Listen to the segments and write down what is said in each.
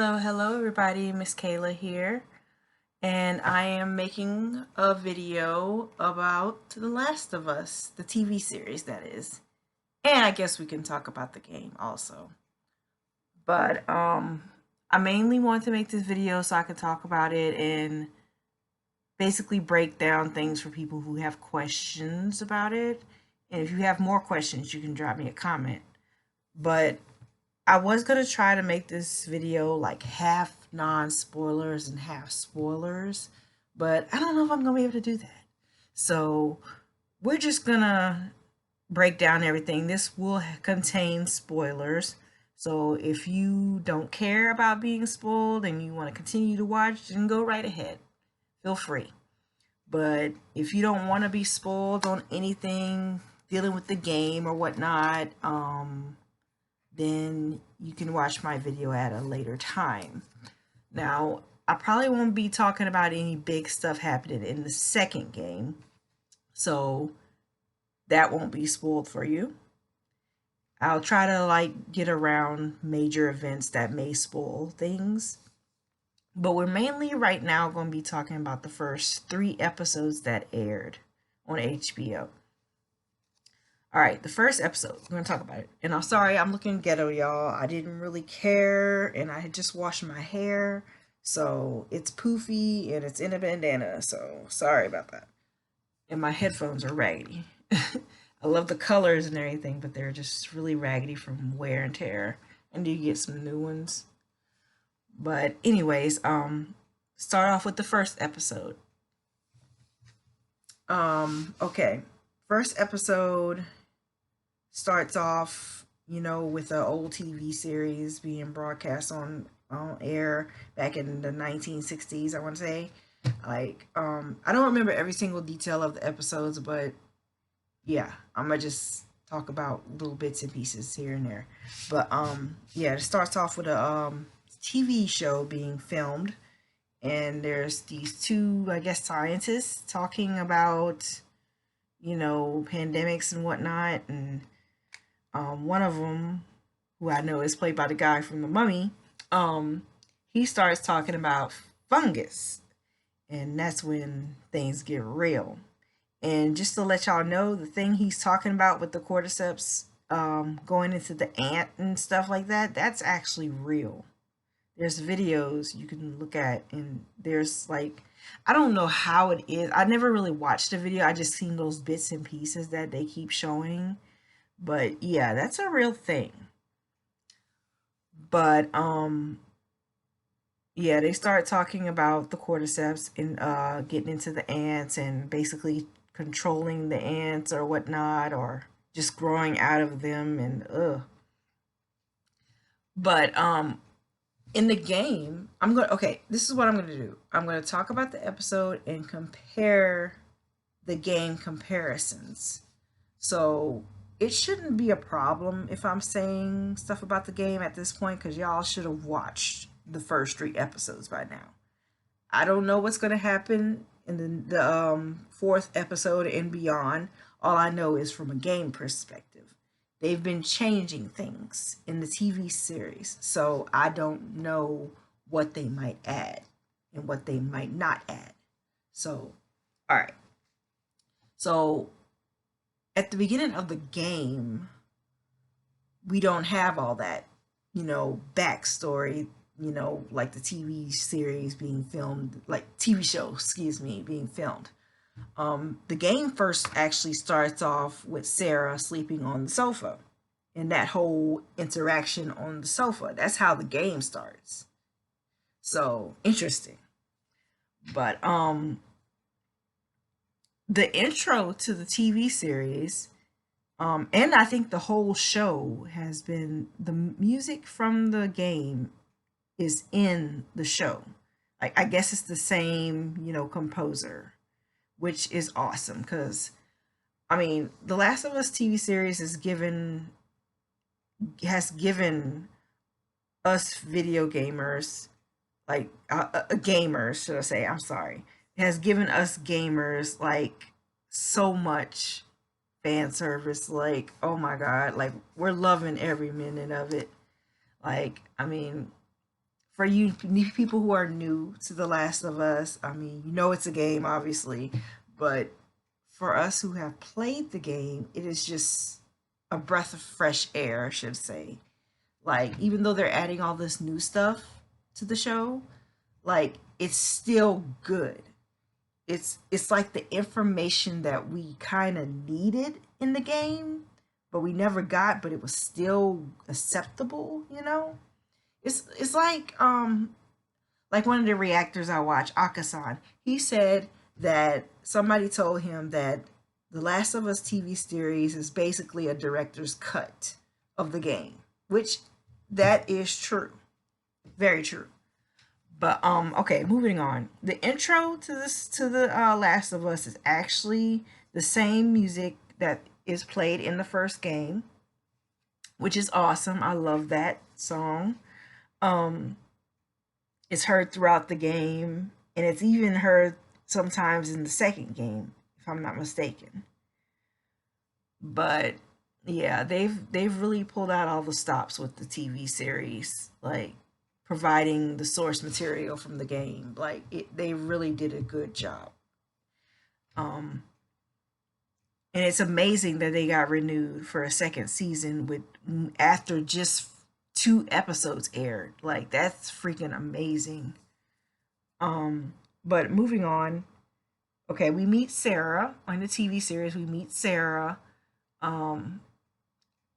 Hello everybody, Miss Kayla here, and I am making a video about The Last of Us, the TV series that is. And I guess we can talk about the game also. But I mainly want to make this video so I can talk about it and basically break down things for people who have questions about it. And if you have more questions, you can drop me a comment. But I was gonna try to make this video like half non-spoilers and half spoilers, but I don't know if I'm gonna be able to do that. So we're just gonna break down everything. This will contain spoilers. So if you don't care about being spoiled and you want to continue to watch, then go right ahead. Feel free. But if you don't want to be spoiled on anything dealing with the game or whatnot, then you can watch my video at a later time. Now, I probably won't be talking about any big stuff happening in the second game, so that won't be spoiled for you. I'll try to get around major events that may spoil things, but we're mainly right now going to be talking about the first 3 episodes that aired on HBO. All right, the first episode, we're gonna talk about it. And I'm sorry, I'm looking ghetto, y'all. I didn't really care, and I had just washed my hair, so it's poofy and it's in a bandana. So sorry about that. And my headphones are raggedy. I love the colors and everything, but they're just really raggedy from wear and tear. I need to get some new ones. But anyways, start off with the first episode. Okay, first episode starts off, with an old TV series being broadcast on air back in the 1960s, I want to say. I don't remember every single detail of the episodes, but yeah, I'm gonna just talk about little bits and pieces here and there. But yeah, it starts off with a TV show being filmed, and there's these two, I guess, scientists talking about, pandemics and whatnot, and one of them, who I know is played by the guy from The Mummy, he starts talking about fungus, and that's when things get real. And just to let y'all know, the thing he's talking about with the cordyceps going into the ant and stuff like that, that's actually real. There's videos you can look at, and there's I don't know how it is. I never really watched the video. I just seen those bits and pieces that they keep showing. But yeah, that's a real thing. But yeah, they start talking about the cordyceps and getting into the ants and basically controlling the ants or whatnot, or just growing out of them, and But in the game, okay, this is what I'm gonna do. I'm gonna talk about the episode and compare the game comparisons. So it shouldn't be a problem if I'm saying stuff about the game at this point, because y'all should have watched the first 3 episodes by now. I don't know what's going to happen in the 4th episode and beyond. All I know is from a game perspective, they've been changing things in the TV series, so I don't know what they might add and what they might not add. So, all right. So at the beginning of the game, we don't have all that, backstory, like the TV series being filmed, like TV show, excuse me, being filmed. The game first actually starts off with Sarah sleeping on the sofa and that whole interaction on the sofa. That's how the game starts. So interesting. But the intro to the TV series, and I think the whole show has been, the music from the game is in the show. I guess it's the same, composer, which is awesome because, I mean, The Last of Us TV series has given us video gamers, gamers, should I say? I'm sorry. It has given us gamers so much fan service. Oh my god, we're loving every minute of it. I mean, for you people who are new to The Last of Us, I mean, you know it's a game, obviously, but for us who have played the game, it is just a breath of fresh air, I should say. Like, even though they're adding all this new stuff to the show, like it's still good. It's like the information that we kind of needed in the game, but we never got, but it was still acceptable, you know? It's like one of the reactors I watch, Akasan, he said that somebody told him that the Last of Us TV series is basically a director's cut of the game, which that is true, very true. But okay, moving on. The intro to this to the Last of Us is actually the same music that is played in the first game, which is awesome. I love that song. Um, it's heard throughout the game, and it's even heard sometimes in the second game, if I'm not mistaken. But yeah, they've really pulled out all the stops with the TV series, like providing the source material from the game. Like they really did a good job. Um, and it's amazing that they got renewed for a second season with after just 2 episodes aired. Like that's freaking amazing. Um, but moving on. Okay, we meet Sarah on the TV series. We meet Sarah. Um,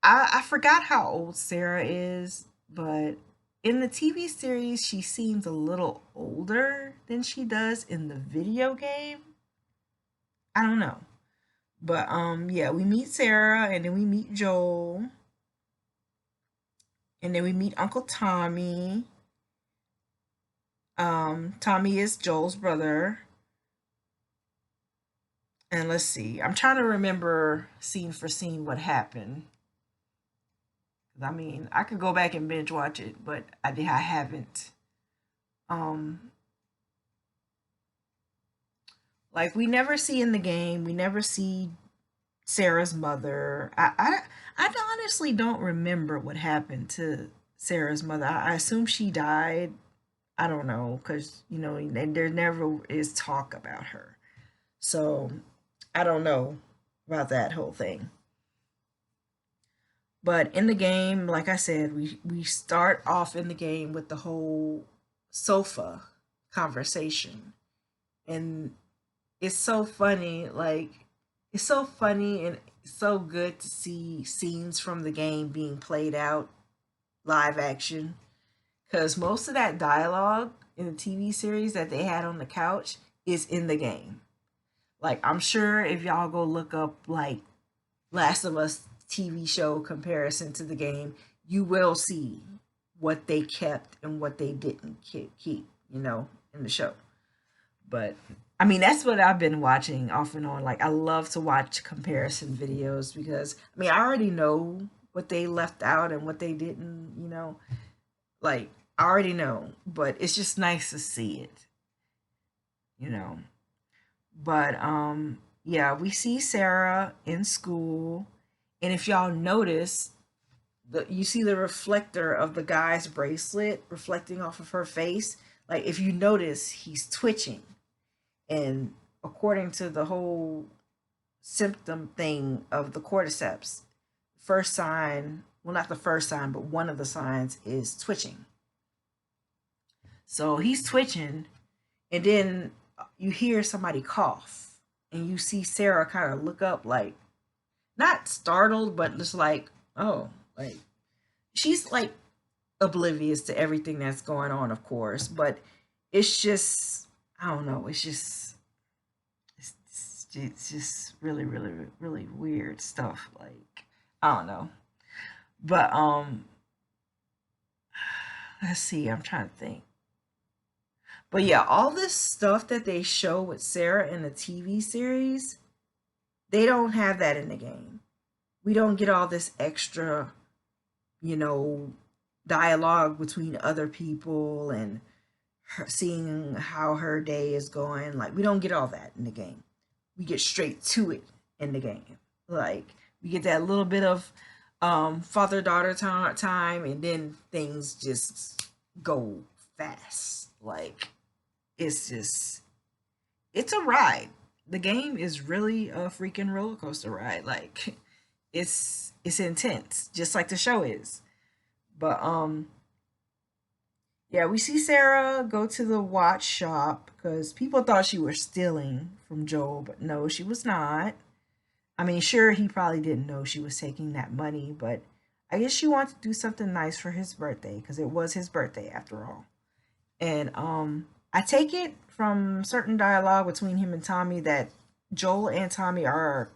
I forgot how old Sarah is, but in the TV series, she seems a little older than she does in the video game. I don't know. But yeah, we meet Sarah and then we meet Joel and then we meet Uncle Tommy. Tommy is Joel's brother. And let's see. I'm trying to remember scene for scene what happened. I mean, I could go back and binge watch it, but I haven't. Um, like we never see in the game, we never see Sarah's mother. I honestly don't remember what happened to Sarah's mother. I assume she died. I don't know, because you know there never is talk about her, so I don't know about that whole thing. But in the game, like I said, we start off in the game with the whole sofa conversation, and it's so funny. Like it's so funny and so good to see scenes from the game being played out live action. Because most of that dialogue in the TV series that they had on the couch is in the game. Like I'm sure if y'all go look up like Last of Us TV show comparison to the game, you will see what they kept and what they didn't keep, you know, in the show. But I mean, that's what I've been watching off and on. Like, I love to watch comparison videos because I mean, I already know what they left out and what they didn't, you know, like I already know, but it's just nice to see it, you know. But yeah, we see Sarah in school, and if y'all notice, you see the reflector of the guy's bracelet reflecting off of her face. Like if you notice, he's twitching, and according to the whole symptom thing of the cordyceps, first sign, well, not the first sign, but one of the signs is twitching. So he's twitching, and then you hear somebody cough, and you see Sarah kind of look up, like not startled, but just like, oh, like she's like oblivious to everything that's going on, of course, but it's just, I don't know, it's just really, really, really weird stuff. Like, I don't know. But let's see, I'm trying to think. But yeah, all this stuff that they show with Sarah in the TV series, they don't have that in the game. We don't get all this extra, you know, dialogue between other people and seeing how her day is going. Like, we don't get all that in the game. We get straight to it in the game. Like, we get that little bit of father daughter time, and then things just go fast. Like it's just it's a ride. The game is really a freaking roller coaster ride. Like it's intense, just like the show is. But yeah, we see Sarah go to the watch shop because people thought she was stealing from Joel, but no, she was not. I mean, sure, he probably didn't know she was taking that money, but I guess she wanted to do something nice for his birthday because it was his birthday after all. And I take it from certain dialogue between him and Tommy that Joel and Tommy are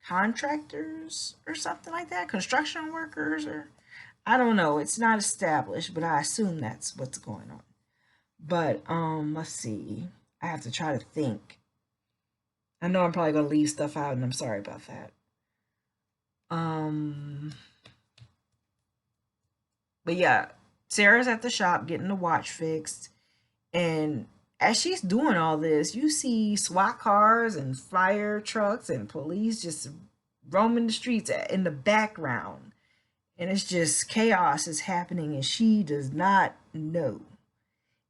contractors or something like that, construction workers, or I don't know. It's not established, but I assume that's what's going on. But let's see. I have to try to think. I know I'm probably gonna leave stuff out, and I'm sorry about that. Um, but yeah, Sarah's at the shop getting the watch fixed, and as she's doing all this, you see SWAT cars and fire trucks and police just roaming the streets in the background, and it's just chaos is happening, and she does not know.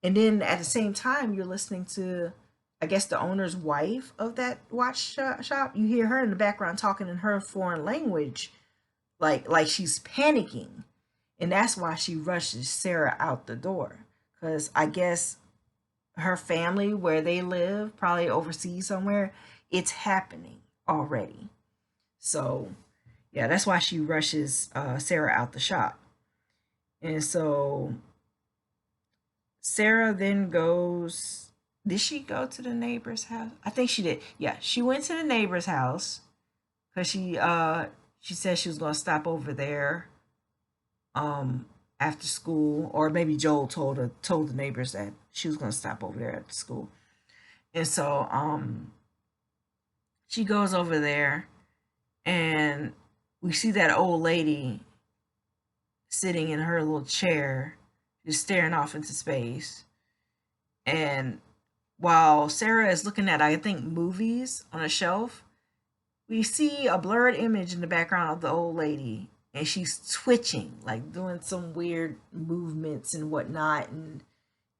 And then at the same time, you're listening to, I guess, the owner's wife of that shop. You hear her in the background talking in her foreign language, like she's panicking, and that's why she rushes Sarah out the door. Because I guess her family, where they live, probably overseas somewhere, it's happening already. So yeah, that's why she rushes Sarah out the shop. And so Sarah then goes. Did she go to the neighbor's house? I think she did. Yeah, she went to the neighbor's house because she said she was gonna stop over there um after school, or maybe Joel told the neighbors that she was gonna stop over there after school. And so she goes over there, and we see that old lady sitting in her little chair, just staring off into space. And while Sarah is looking at, I think, movies on a shelf, we see a blurred image in the background of the old lady, and she's twitching, like doing some weird movements and whatnot, and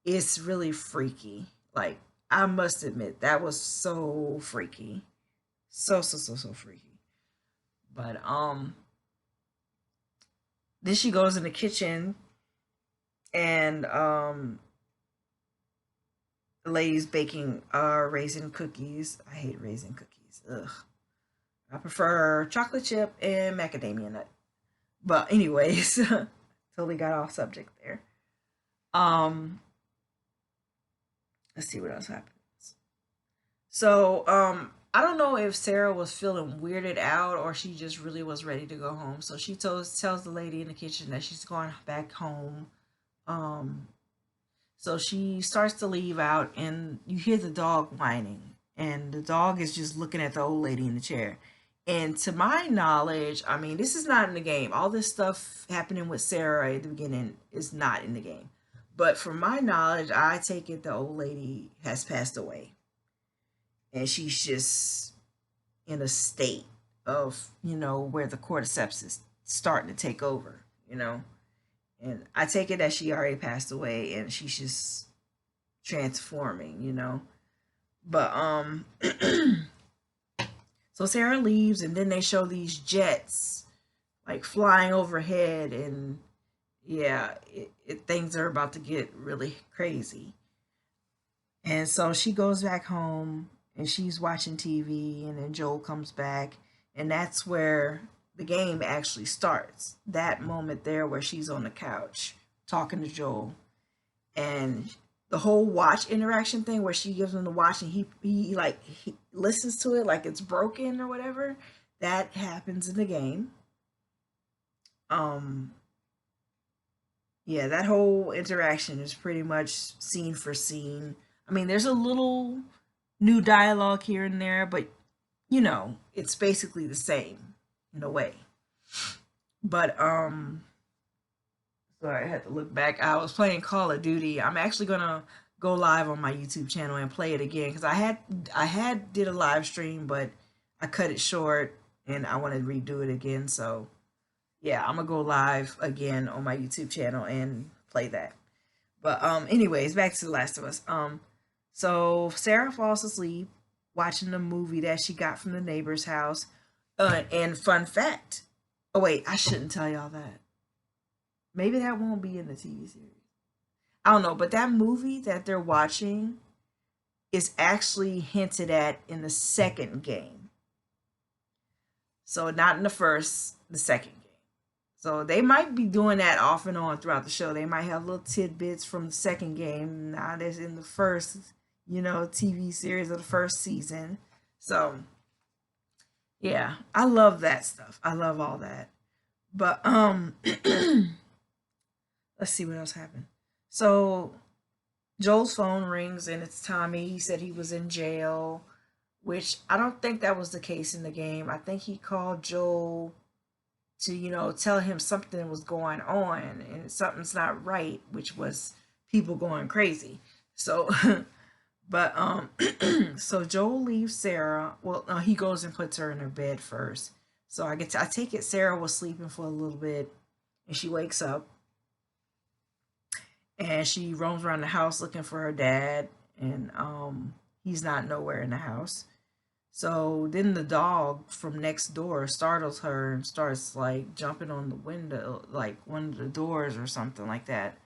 it's really freaky. Like, I must admit, that was so freaky. So freaky. But then she goes in the kitchen, and the lady's baking raisin cookies. I hate raisin cookies. Ugh. I prefer chocolate chip and macadamia nut. But anyways, totally got off subject there. Um, let's see what else happens. So, I don't know if Sarah was feeling weirded out or she just really was ready to go home. So she tells the lady in the kitchen that she's going back home. Um, so she starts to leave out, and you hear the dog whining, and the dog is just looking at the old lady in the chair. And to my knowledge, I mean, this is not in the game. All this stuff happening with Sarah at the beginning is not in the game. But from my knowledge, I take it the old lady has passed away, and she's just in a state of, where the cordyceps is starting to take over. And I take it that she already passed away and she's just transforming. But so Sarah leaves, and then they show these jets like flying overhead, and yeah, things are about to get really crazy. And so she goes back home, and she's watching TV, and then Joel comes back, and that's where the game actually starts. That moment there where she's on the couch talking to Joel, and the whole watch interaction thing where she gives him the watch, and he listens to it like it's broken or whatever. That happens in the game. Um yeah, that whole interaction is pretty much scene for scene. I mean, there's a little new dialogue here and there, but it's basically the same in a way. But sorry, I had to look back. I was playing Call of Duty. I'm actually gonna go live on my YouTube channel and play it again because I had did a live stream, but I cut it short and I want to redo it again. So yeah, I'm gonna go live again on my YouTube channel and play that. But anyways, back to The Last of Us. So Sarah falls asleep watching the movie that she got from the neighbor's house. And fun fact. Oh wait, I shouldn't tell y'all that. Maybe that won't be in the TV series. I don't know, but that movie that they're watching is actually hinted at in the second game. So not in the first, the second game. So they might be doing that off and on throughout the show. They might have little tidbits from the second game, not as in the first, TV series of the first season. So yeah, I love that stuff. I love all that. But let's see what else happened. So Joel's phone rings and it's Tommy. He said he was in jail, which I don't think that was the case in the game. I think he called Joel to, tell him something was going on and something's not right, which was people going crazy. So, but so Joel leaves Sarah. Well, no, he goes and puts her in her bed first. So I take it Sarah was sleeping for a little bit, and she wakes up and she roams around the house looking for her dad, and he's not nowhere in the house. So then the dog from next door startles her and starts like jumping on the window, like one of the doors or something like that.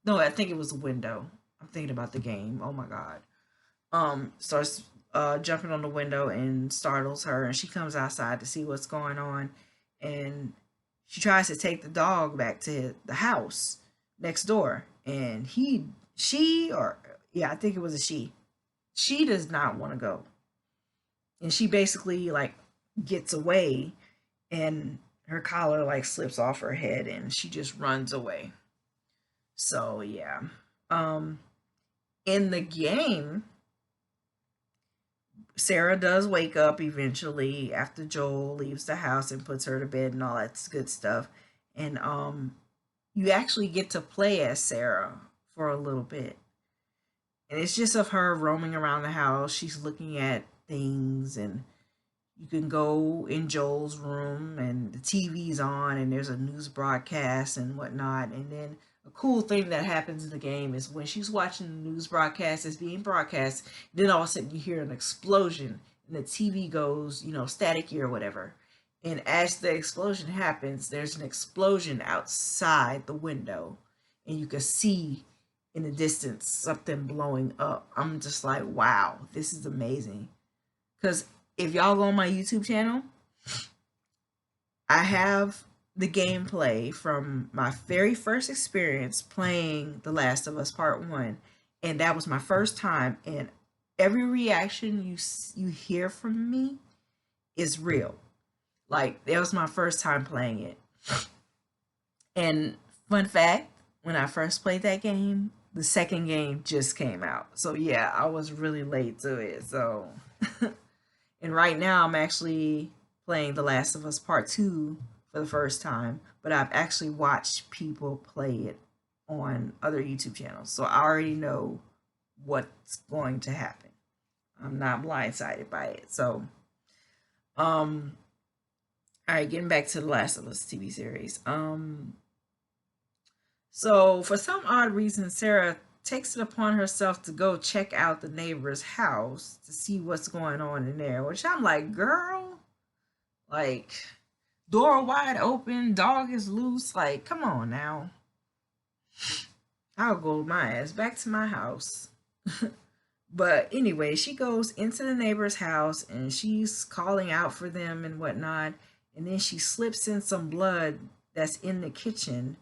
No, I think it was a window. I'm thinking about the game. Oh my god. Starts jumping on the window and startles her, and she comes outside to see what's going on, and she tries to take the dog back to the house next door, and she or yeah, I think it was a she. She does not want to go, and she basically like gets away, and her collar like slips off her head, and she just runs away. So yeah, um, in the game, Sarah does wake up eventually after Joel leaves the house and puts her to bed and all that good stuff. And you actually get to play as Sarah for a little bit. And it's just of her roaming around the house. She's looking at things, and you can go in Joel's room and the TV's on and there's a news broadcast and whatnot. And then a cool thing that happens in the game is when she's watching the news broadcast is being broadcast, then all of a sudden you hear an explosion and the TV goes, staticky or whatever. And as the explosion happens, there's an explosion outside the window, and you can see in the distance something blowing up. I'm just like, wow, this is amazing. Because if y'all go on my YouTube channel, I have the gameplay from my very first experience playing The Last of Us Part 1, and that was my first time, and every reaction you hear from me is real. Like, that was my first time playing it. And fun fact, when I first played that game, the second game just came out. So yeah, I was really late to it. So and right now I'm actually playing The Last of Us Part 2 for the first time, but I've actually watched people play it on other YouTube channels. So I already know what's going to happen. I'm not blindsided by it. So all right, getting back to The Last of Us TV series. So for some odd reason, Sarah takes it upon herself to go check out the neighbor's house to see what's going on in there, which I'm like, girl, like, door wide open, dog is loose, like, come on now. I'll go my ass back to my house. But anyway, she goes into the neighbor's house and she's calling out for them and whatnot, and then she slips in some blood that's in the kitchen,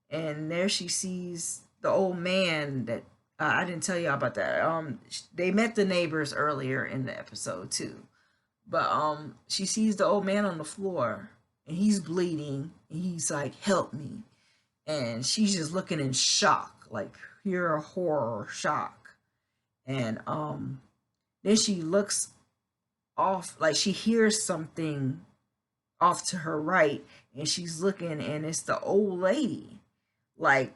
and there she sees the old man that I didn't tell you about that. They met the neighbors earlier in the episode too, but she sees the old man on the floor and he's bleeding, and he's like, "Help me!" And she's just looking in shock, like pure horror shock. And then she looks off, like she hears something off to her right, and she's looking, and it's the old lady. Like,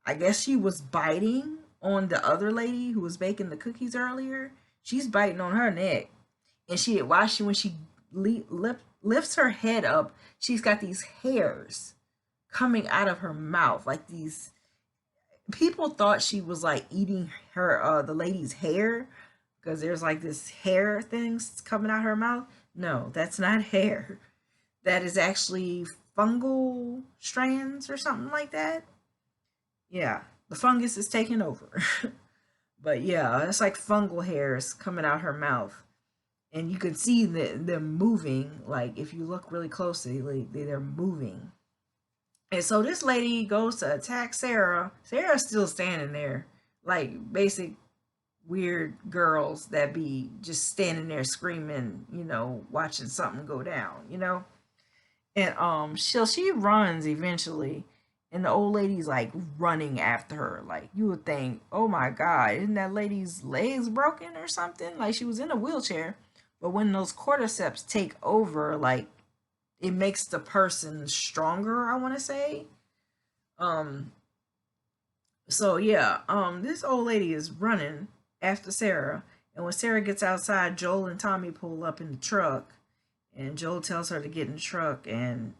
I guess she was biting on the other lady who was baking the cookies earlier. She's biting on her neck, and when she lifts her head up, she's got these hairs coming out of her mouth, like these people thought she was like eating her the lady's hair, because there's like this hair things coming out her mouth. No, that's not hair. That is actually fungal strands or something like that. Yeah, the fungus is taking over. But yeah, it's like fungal hairs coming out her mouth. And you can see them moving. Like if you look really closely, like, they're moving. And so this lady goes to attack Sarah. Sarah's still standing there, like basic weird girls that be just standing there screaming, watching something go down, And she runs eventually, and the old lady's like running after her. Like you would think, oh my god, isn't that lady's legs broken or something? Like she was in a wheelchair. But when those cordyceps take over, like it makes the person stronger, I want to say. Um so yeah, this old lady is running after Sarah, and when Sarah gets outside, Joel and Tommy pull up in the truck, and Joel tells her to get in the truck, and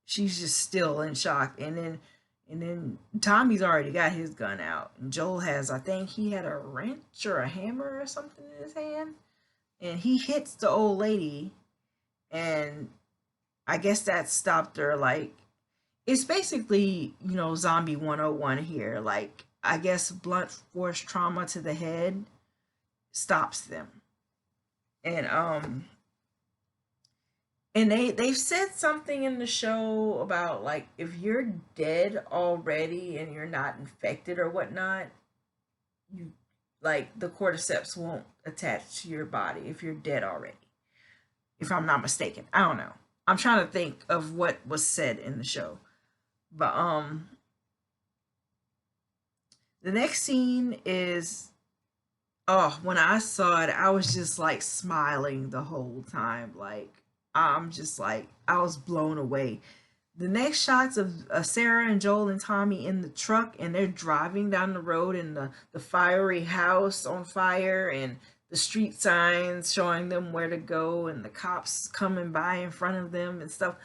she's just still in shock. And then Tommy's already got his gun out, and Joel has, I think he had a wrench or a hammer or something in his hand, and he hits the old lady, and I guess that stopped her. Like it's basically, zombie 101 here. Like I guess blunt force trauma to the head stops them. And they've said something in the show about like if you're dead already and you're not infected or whatnot, you like the cordyceps won't attach to your body if you're dead already. If I'm not mistaken, I don't know. I'm trying to think of what was said in the show, but the next scene is, oh, when I saw it, I was just like smiling the whole time. Like I'm just like I was blown away. The next shots of Sarah and Joel and Tommy in the truck, and they're driving down the road, and the fiery house on fire, and the street signs showing them where to go, and the cops coming by in front of them and stuff.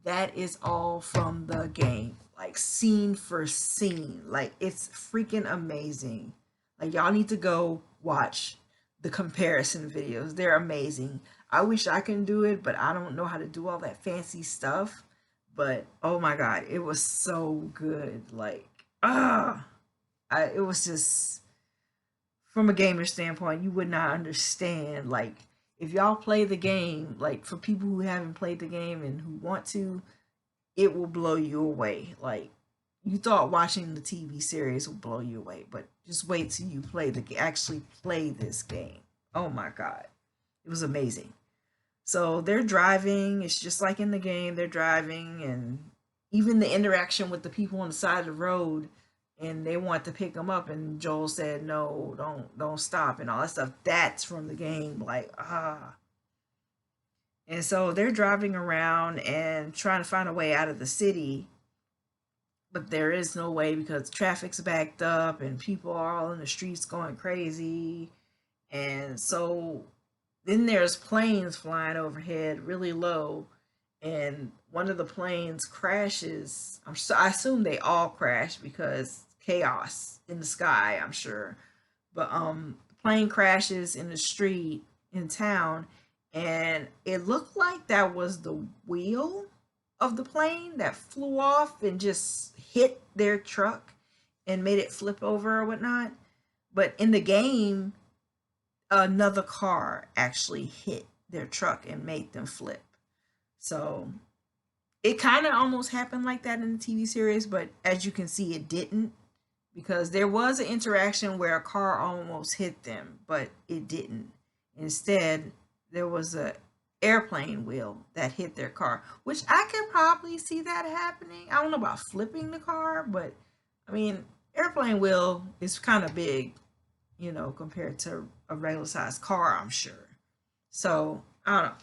That is all from the game, like scene for scene. Like it's freaking amazing. Like y'all need to go watch the comparison videos. They're amazing. I wish I can do it, but I don't know how to do all that fancy stuff. But oh my god, it was so good. Like it was just, from a gamer standpoint, you would not understand. Like if y'all play the game, like for people who haven't played the game and who want to, it will blow you away. Like you thought watching the TV series will blow you away, but just wait till you actually play this game. Oh my god, it was amazing. So they're driving. It's just like in the game. They're driving, and even the interaction with the people on the side of the road, and they want to pick them up, and Joel said, "No, don't stop," and all that stuff. That's from the game. Like And so they're driving around and trying to find a way out of the city, but there is no way because traffic's backed up and people are all in the streets going crazy. And so then there's planes flying overhead really low, and one of the planes crashes. I assume they all crash because chaos in the sky, I'm sure. But the plane crashes in the street in town, and it looked like that was the wheel of the plane that flew off and just hit their truck and made it flip over or whatnot. But in the game, another car actually hit their truck and made them flip. So it kind of almost happened like that in the TV series, but as you can see, it didn't, because there was an interaction where a car almost hit them, but it didn't. Instead, there was a airplane wheel that hit their car, which I could probably see that happening. I don't know about flipping the car, but I mean, airplane wheel is kind of big, compared to a regular sized car, I'm sure. So I don't know.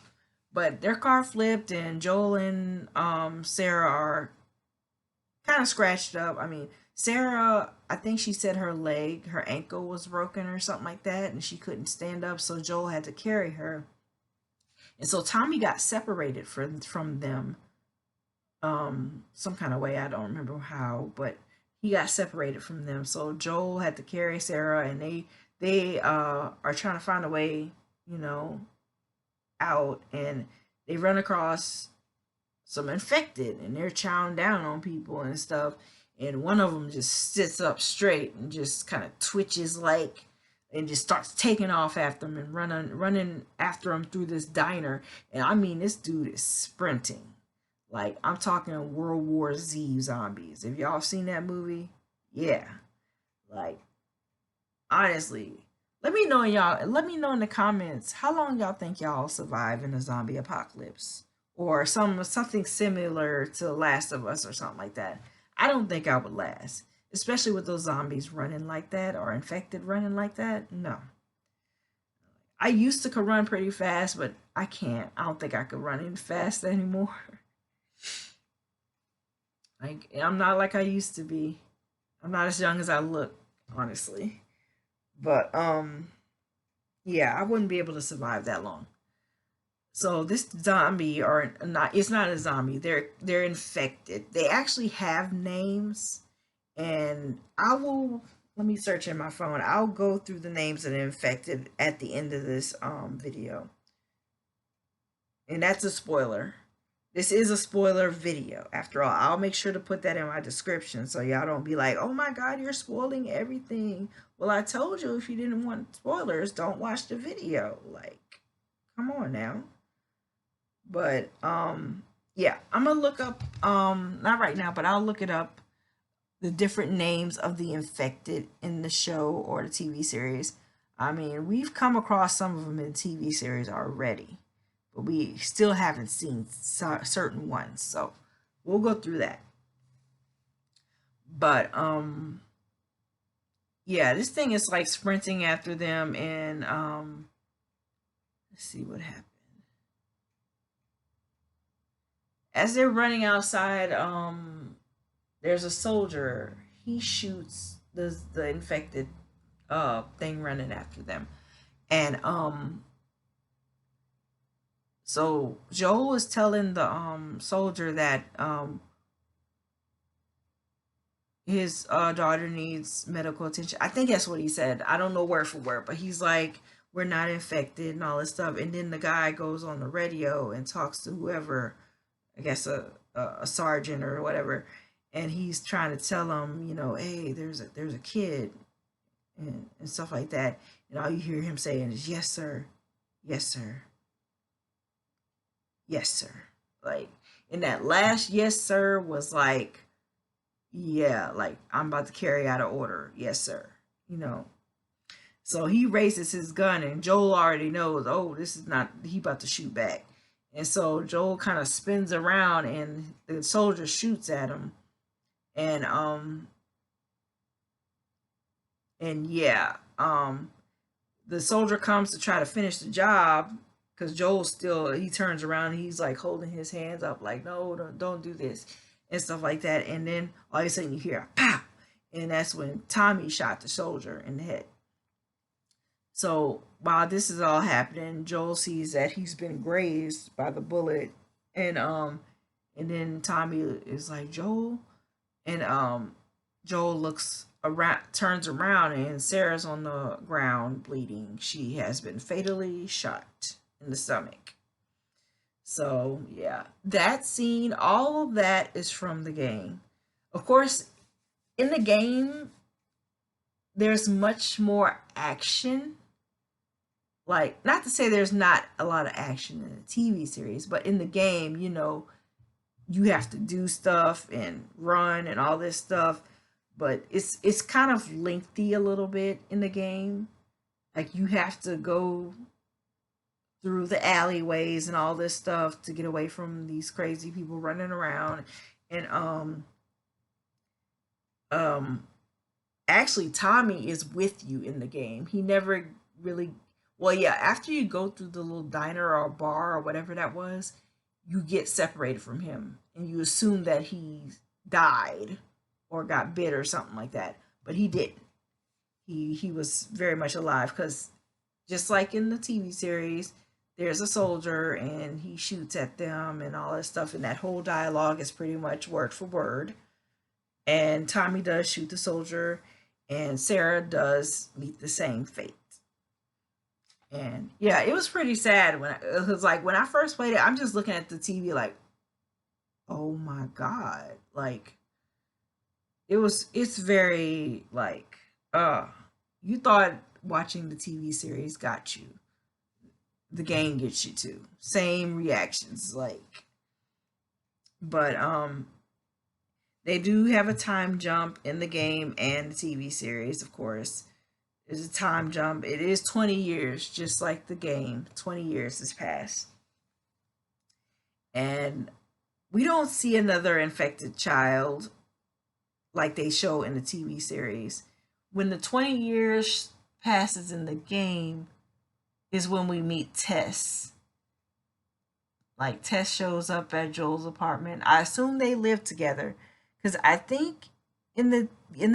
But their car flipped, and Joel and Sarah are kind of scratched up. I mean, Sarah, I think she said her ankle was broken or something like that, and she couldn't stand up, so Joel had to carry her. And so Tommy got separated from them some kind of way. I don't remember how, but he got separated from them. So Joel had to carry Sarah, and they are trying to find a way, you know, out, and they run across some infected, and they're chowing down on people and stuff. And one of them just sits up straight and just kind of twitches like, and just starts taking off after them and running after them through this diner. And I mean, this dude is sprinting. Like, I'm talking World War Z zombies. Have y'all seen that movie? Yeah. Like, honestly, let me know in the comments how long y'all think y'all survive in a zombie apocalypse, or something similar to Last of Us or something like that. I don't think I would last, especially with those zombies running like that, or infected running like that. No. I used to could run pretty fast, but I can't. I don't think I could run any fast anymore. Like, I'm not like I used to be. I'm not as young as I look, honestly. But yeah, I wouldn't be able to survive that long. So this zombie, or not, it's not a zombie. They're infected. They actually have names, and I will, let me search in my phone. I'll go through the names of the infected at the end of this video. And that's a spoiler. This is a spoiler video. After all, I'll make sure to put that in my description so y'all don't be like, "Oh my god, you're spoiling everything." Well, I told you, if you didn't want spoilers, don't watch the video. Like, come on now. But yeah, I'm gonna look up, not right now, but I'll look it up, the different names of the infected in the show or the TV series. I mean, we've come across some of them in TV series already, but we still haven't seen certain ones. So we'll go through that. But yeah, this thing is like sprinting after them, and let's see what happened. As they're running outside, there's a soldier. He shoots the infected thing running after them. And so Joel is telling the soldier that his daughter needs medical attention. I think that's what he said. I don't know word for word, but he's like, we're not infected and all this stuff. And then the guy goes on the radio and talks to whoever, I guess a sergeant or whatever, and he's trying to tell him, you know, hey, there's a kid, and stuff like that. And all you hear him saying is, yes sir, yes sir, yes sir. Like, and that last yes sir was like, yeah, like, I'm about to carry out an order, yes sir, you know. So he raises his gun, and Joel already knows, oh, this is not, he about to shoot back. And so Joel kind of spins around, and the soldier shoots at him. And yeah, the soldier comes to try to finish the job, because Joel still, he turns around, and he's like holding his hands up like, no, don't do this, and stuff like that. And then all of a sudden you hear a pow, and that's when Tommy shot the soldier in the head. So while this is all happening, Joel sees that he's been grazed by the bullet, and then Tommy is like, Joel, and Joel looks around, turns around, and Sarah's on the ground bleeding. She has been fatally shot in the stomach. So yeah, that scene, all of that is from the game. Of course, in the game, there's much more action. Like, not to say there's not a lot of action in the TV series, but in the game, you know, you have to do stuff and run and all this stuff. But it's kind of lengthy a little bit in the game. Like, you have to go through the alleyways and all this stuff to get away from these crazy people running around. And um actually, Tommy is with you in the game. He never really, well, yeah, after you go through the little diner or bar or whatever that was, you get separated from him, and you assume that he died or got bit or something like that, but he didn't. He was very much alive, because just like in the TV series, there's a soldier and he shoots at them and all that stuff, and that whole dialogue is pretty much word for word. and Tommy does shoot the soldier, and Sarah does meet the same fate. And yeah, it was pretty sad when it was like when I first played it. I'm just looking at the TV like, oh my god, like it's very like you thought watching the TV series got you, the game gets you too. Same reactions, like, but they do have a time jump in the game and the TV series, of course. There's a time jump. It is 20 years, just like the game. 20 years has passed. And we don't see another infected child like they show in the TV series. When the 20 years passes in the game is when we meet Tess. Like Tess shows up at Joel's apartment. I assume they live together because I think in the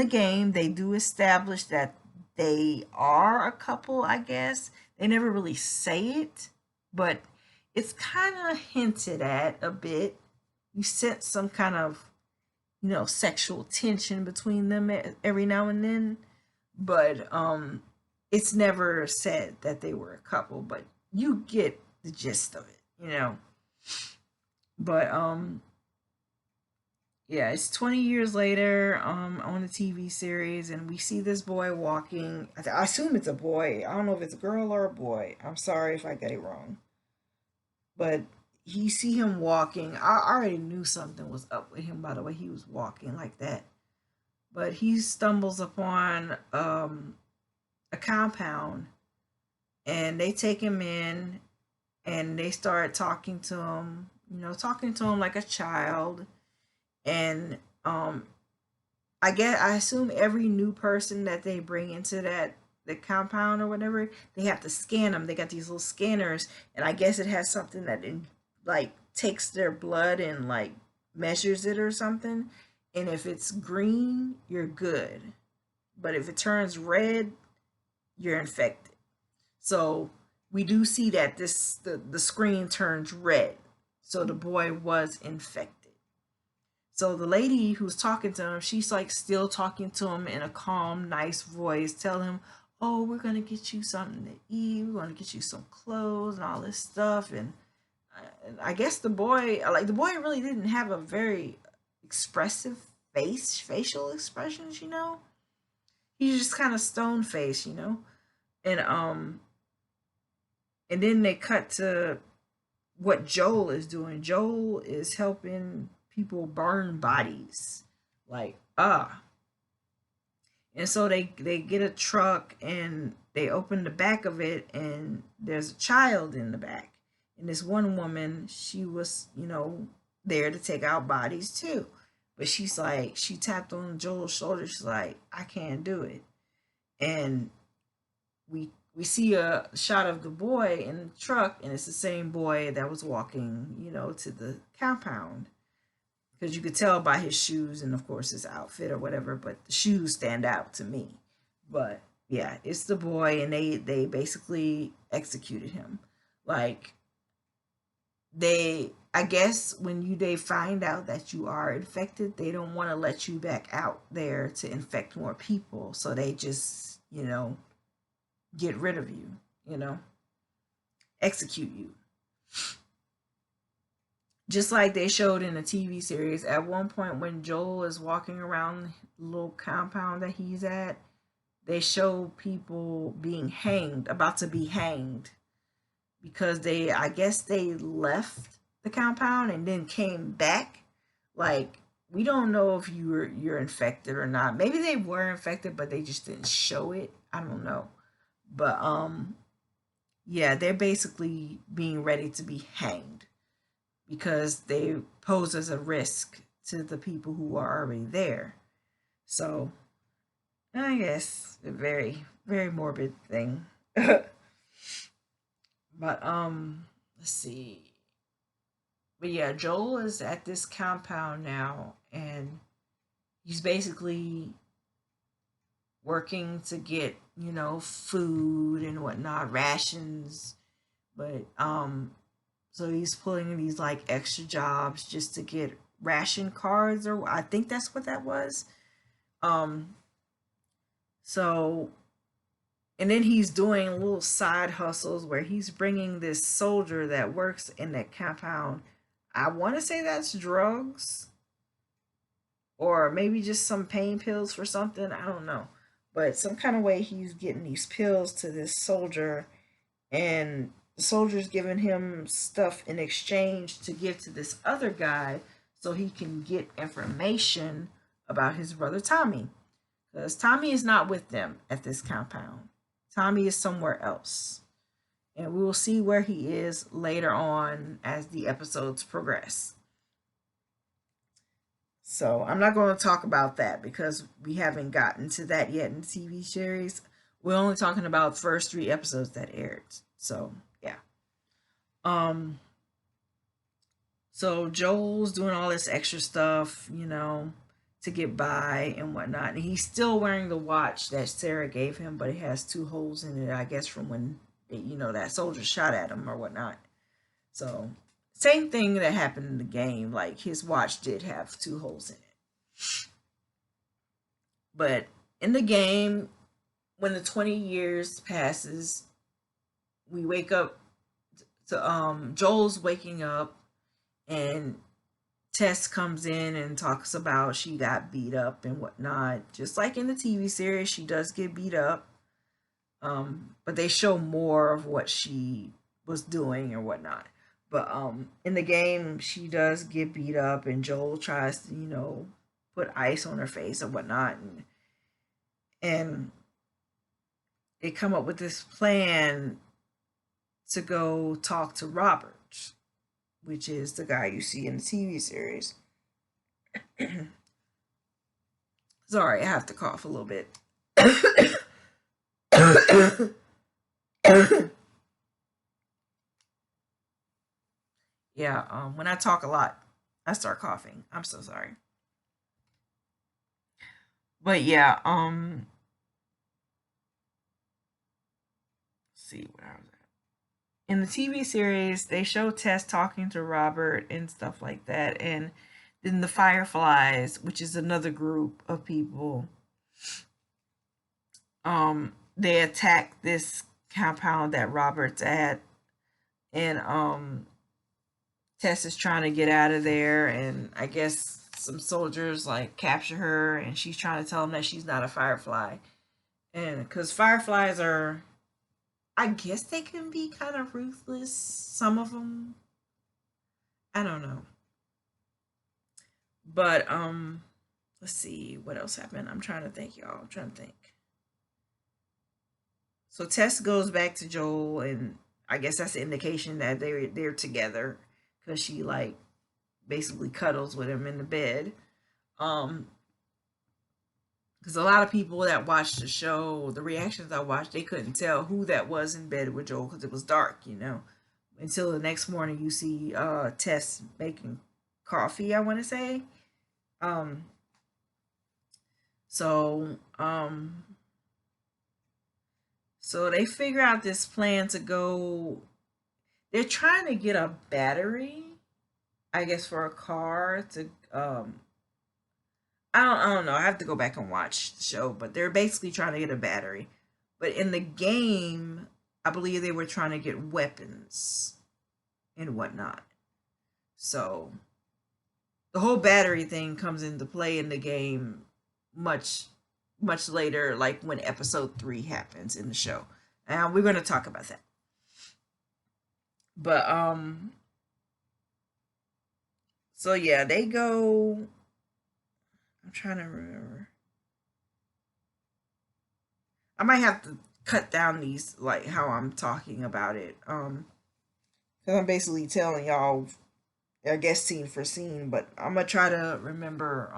game they do establish that they are a couple, I guess. They never really say it, but it's kind of hinted at a bit. You sense some kind of, sexual tension between them every now and then, but it's never said that they were a couple, but you get the gist of it. But yeah, it's 20 years later on the TV series, and we see this boy walking. I assume it's a boy. I don't know if it's a girl or a boy. I'm sorry if I get it wrong. But you see him walking. I already knew something was up with him by the way he was walking like that. But he stumbles upon a compound, and they take him in, and they start talking to him, talking to him like a child. And I assume every new person that they bring into the compound or whatever, they have to scan them. They got these little scanners, and I guess it has something that like takes their blood and like measures it or something. And if it's green, you're good, but if it turns red, you're infected. So we do see that the screen turns red. So the boy was infected. So the lady who's talking to him, she's like still talking to him in a calm, nice voice, telling him, "Oh, we're gonna get you something to eat. We're gonna get you some clothes and all this stuff." And I guess the boy really didn't have a very expressive facial expressions. He's just kind of stone faced. And and then they cut to what Joel is doing. Joel is helping people burn bodies. Like, and so they get a truck and they open the back of it, and there's a child in the back. And this one woman, she was, there to take out bodies too. But she's like, she tapped on Joel's shoulder. She's like, I can't do it. And we see a shot of the boy in the truck, and it's the same boy that was walking, to the compound, because you could tell by his shoes and of course his outfit or whatever, but the shoes stand out to me. But yeah, it's the boy, and they basically executed him. Like, I guess when they find out that you are infected, they don't want to let you back out there to infect more people, so they just get rid of you, execute you. Just like they showed in the TV series, at one point when Joel is walking around the little compound that he's at, they show people being hanged, about to be hanged, because I guess they left the compound and then came back. Like, we don't know if you're infected or not. Maybe they were infected, but they just didn't show it. I don't know. But yeah, they're basically being ready to be hanged because they pose as a risk to the people who are already there. So I guess a very, very morbid thing. But let's see. But yeah, Joel is at this compound now, and he's basically working to get, food and whatnot, rations. But so he's pulling these like extra jobs just to get ration cards, or I think that's what that was. Um, so and then he's doing little side hustles where he's bringing this soldier that works in that compound. I want to say that's drugs or maybe just some pain pills for something. I don't know. But some kind of way he's getting these pills to this soldier, and the soldier's giving him stuff in exchange to give to this other guy so he can get information about his brother Tommy. Because Tommy is not with them at this compound. Tommy is somewhere else. And we will see where he is later on as the episodes progress. So I'm not going to talk about that because we haven't gotten to that yet in the TV series. We're only talking about the first 3 episodes that aired. So yeah. Um so Joel's doing all this extra stuff, to get by and whatnot. And he's still wearing the watch that Sarah gave him, but it has 2 holes in it, I guess, from when that soldier shot at him or whatnot. So same thing that happened in the game. Like his watch did have 2 holes in it. But in the game, when the 20 years passes, we wake up to Joel's waking up, and Tess comes in and talks about she got beat up and whatnot. Just like in the TV series, she does get beat up. But they show more of what she was doing or whatnot. But in the game, she does get beat up, and Joel tries to, put ice on her face or whatnot, and they come up with this plan to go talk to Robert, which is the guy you see in the TV series. Sorry, I have to cough a little bit. Yeah, when I talk a lot, I start coughing. I'm so sorry. But yeah, let's see where I was at. In the TV series, they show Tess talking to Robert and stuff like that, and then the Fireflies, which is another group of people, they attack this compound that Robert's at, and Tess is trying to get out of there, and I guess some soldiers like capture her, and she's trying to tell them that she's not a Firefly, and because Fireflies are, I guess they can be kind of ruthless. Some of them, I don't know, but let's see what else happened. I'm trying to think, y'all. I'm trying to think. So Tess goes back to Joel, and I guess that's the indication that they're together because she like basically cuddles with him in the bed. Um, because a lot of people that watched the show, the reactions I watched, they couldn't tell who that was in bed with Joel because it was dark, until the next morning you see Tess making coffee, I want to say. Um, so so they figure out this plan to go. They're trying to get a battery, I guess, for a car to. I don't know. I have to go back and watch the show, but they're basically trying to get a battery. But in the game, I believe they were trying to get weapons and whatnot. So the whole battery thing comes into play in the game much much later, like when episode 3 happens in the show. And we're going to talk about that. But so yeah, they go. I'm trying to remember. I might have to cut down these, like how I'm talking about it. Because I'm basically telling y'all, I guess, scene for scene, but I'm gonna try to remember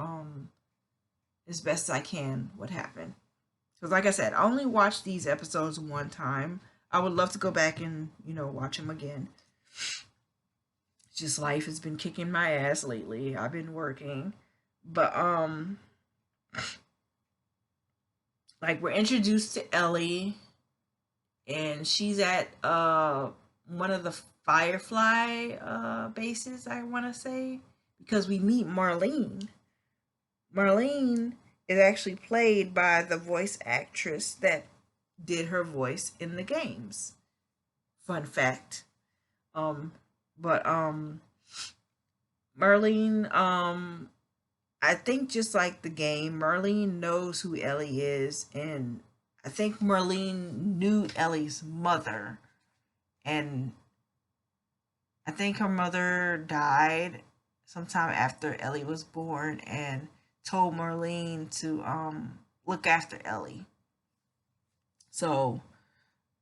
as best I can what happened. Because like I said, I only watched these episodes one time. I would love to go back and watch them again. Just life has been kicking my ass lately. I've been working, but like we're introduced to Ellie, and she's at one of the Firefly bases, I want to say. because we meet Marlene. Marlene is actually played by the voice actress that did her voice in the games. Fun fact. Um, but Marlene, I think just like the game, Marlene knows who Ellie is, and I think Marlene knew Ellie's mother, and I think her mother died sometime after Ellie was born, and told Marlene to look after Ellie. So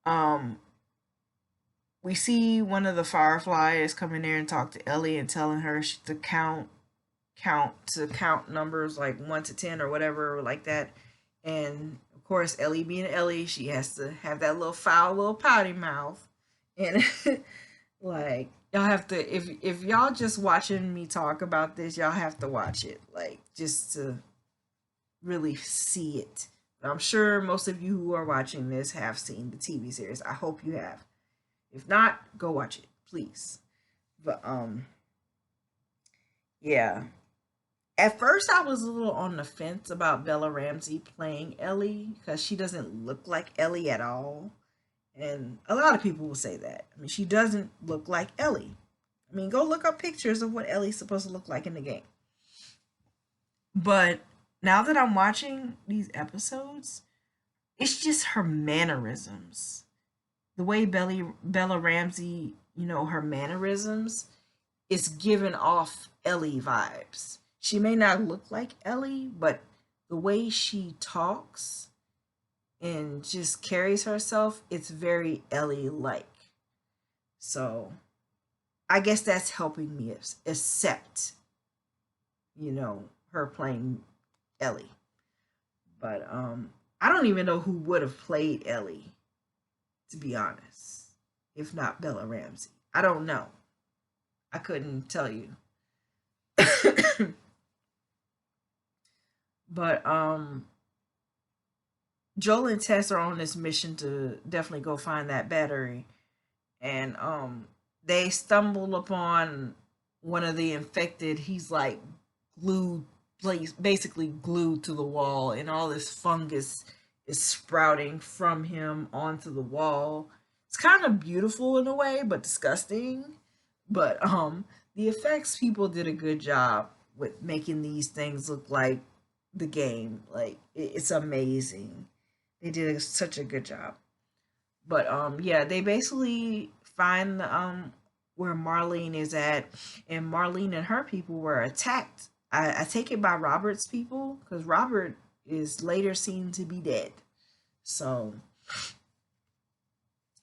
um we see one of the Fireflies come in there and talk to Ellie and telling her to count numbers like 1 to 10 or whatever like that. And of course, Ellie being Ellie, she has to have that little foul little pouty mouth. And like y'all have to, if y'all just watching me talk about this, y'all have to watch it, like just to really see it. I'm sure most of you who are watching this have seen the TV series. I hope you have. If not, go watch it, please. But yeah. At first, I was a little on the fence about Bella Ramsey playing Ellie because she doesn't look like Ellie at all. And a lot of people will say that. I mean, she doesn't look like Ellie. I mean, go look up pictures of what Ellie's supposed to look like in the game. But now that I'm watching these episodes, it's just her mannerisms. The way Bella Ramsey, her mannerisms is giving off Ellie vibes. She may not look like Ellie, but the way she talks and just carries herself, it's very Ellie like. So I guess that's helping me accept, her playing Ellie. But I don't even know who would have played Ellie, to be honest, if not Bella Ramsey. I don't know. I couldn't tell you. But Joel and Tess are on this mission to definitely go find that battery, and they stumble upon one of the infected. He's like glued, basically glued to the wall, and all this fungus is sprouting from him onto the wall. It's kind of beautiful in a way, but disgusting. But the effects people did a good job with making these things look like the game. Like it's amazing. They did such a good job. But yeah, they basically find where Marlene is at, and Marlene and her people were attacked. I take it by Robert's people because Robert is later seen to be dead. So,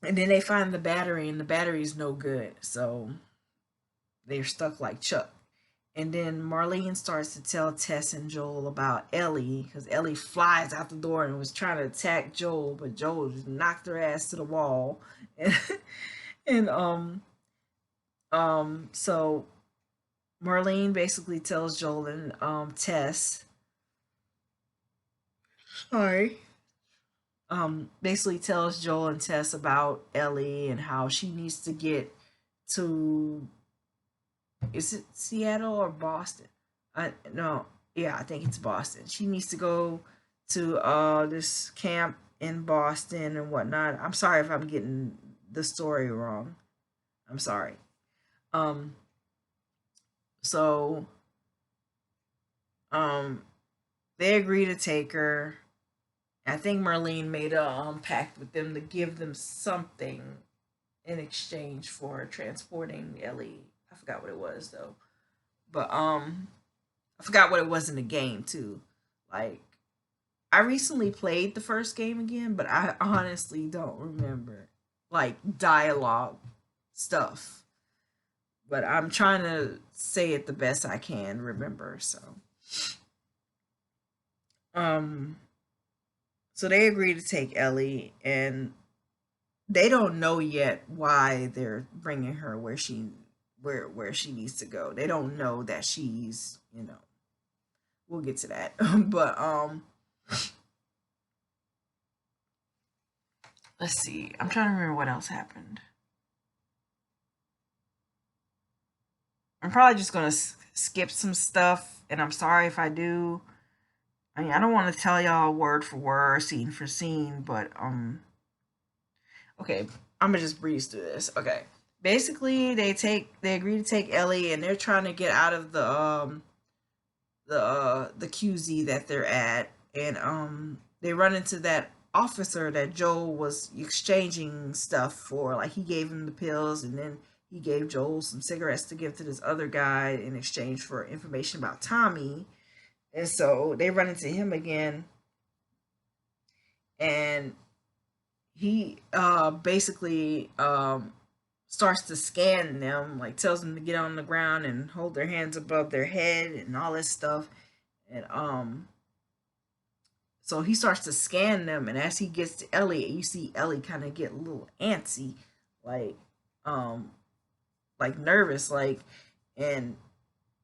and then they find the battery, and the battery is no good. So they're stuck like Chuck. And then Marlene starts to tell Tess and Joel about Ellie because Ellie flies out the door and was trying to attack Joel, but Joel just knocked her ass to the wall. And, and so Marlene basically tells Joel and Tess, sorry, basically tells Joel and Tess about Ellie and how she needs to get to, is it Seattle or Boston? I no, yeah, I think it's Boston. She needs to go to this camp in Boston and whatnot. I'm sorry if I'm getting the story wrong. I'm sorry. Um, so um, they agree to take her. I think Marlene made a pact with them to give them something in exchange for transporting Ellie. I forgot what it was though. But I forgot what it was in the game too. Like I recently played the first game again, but I honestly don't remember like dialogue stuff. But I'm trying to say it the best I can remember. Um so they agree to take Ellie, and they don't know yet why they're bringing her where she needs to go. They don't know that she's, we'll get to that. But let's see. I'm trying to remember what else happened. I'm probably just gonna skip some stuff, and I'm sorry if I do. I mean, I don't want to tell y'all word for word, scene for scene, but okay, I'm gonna just breeze through this. Okay, basically, they agree to take Ellie, and they're trying to get out of the QZ that they're at, and they run into that officer that Joel was exchanging stuff for. Like, he gave him the pills, and then he gave Joel some cigarettes to give to this other guy in exchange for information about Tommy. And so they run into him again, and he basically starts to scan them, like tells them to get on the ground and hold their hands above their head and all this stuff. And so he starts to scan them, and as he gets to Ellie, you see Ellie kind of get a little antsy, like um nervous, like, and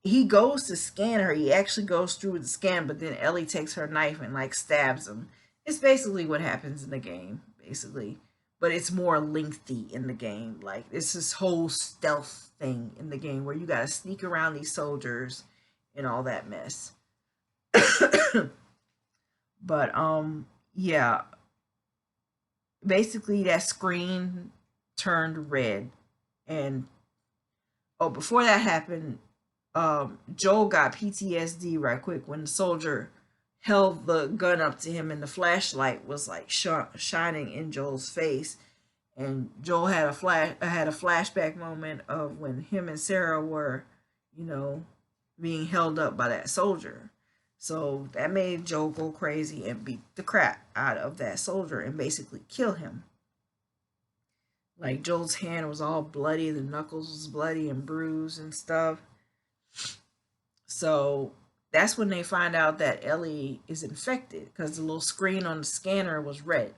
he goes to scan her. He actually goes through with the scan, but then Ellie takes her knife and like stabs him. It's basically what happens in the game, basically. But it's more lengthy in the game. Like, it's this whole stealth thing in the game where you gotta sneak around these soldiers and all that mess. But yeah, basically that screen turned red, and oh, before that happened, Joel got PTSD right quick when the soldier held the gun up to him and the flashlight was like shining in Joel's face, and Joel had a flashback moment of when him and Sarah were, you know, being held up by that soldier. So that made Joel go crazy and beat the crap out of that soldier and basically kill him. Like, Joel's hand was all bloody, the knuckles was bloody and bruised and stuff. So that's when they find out that Ellie is infected because the little screen on the scanner was red.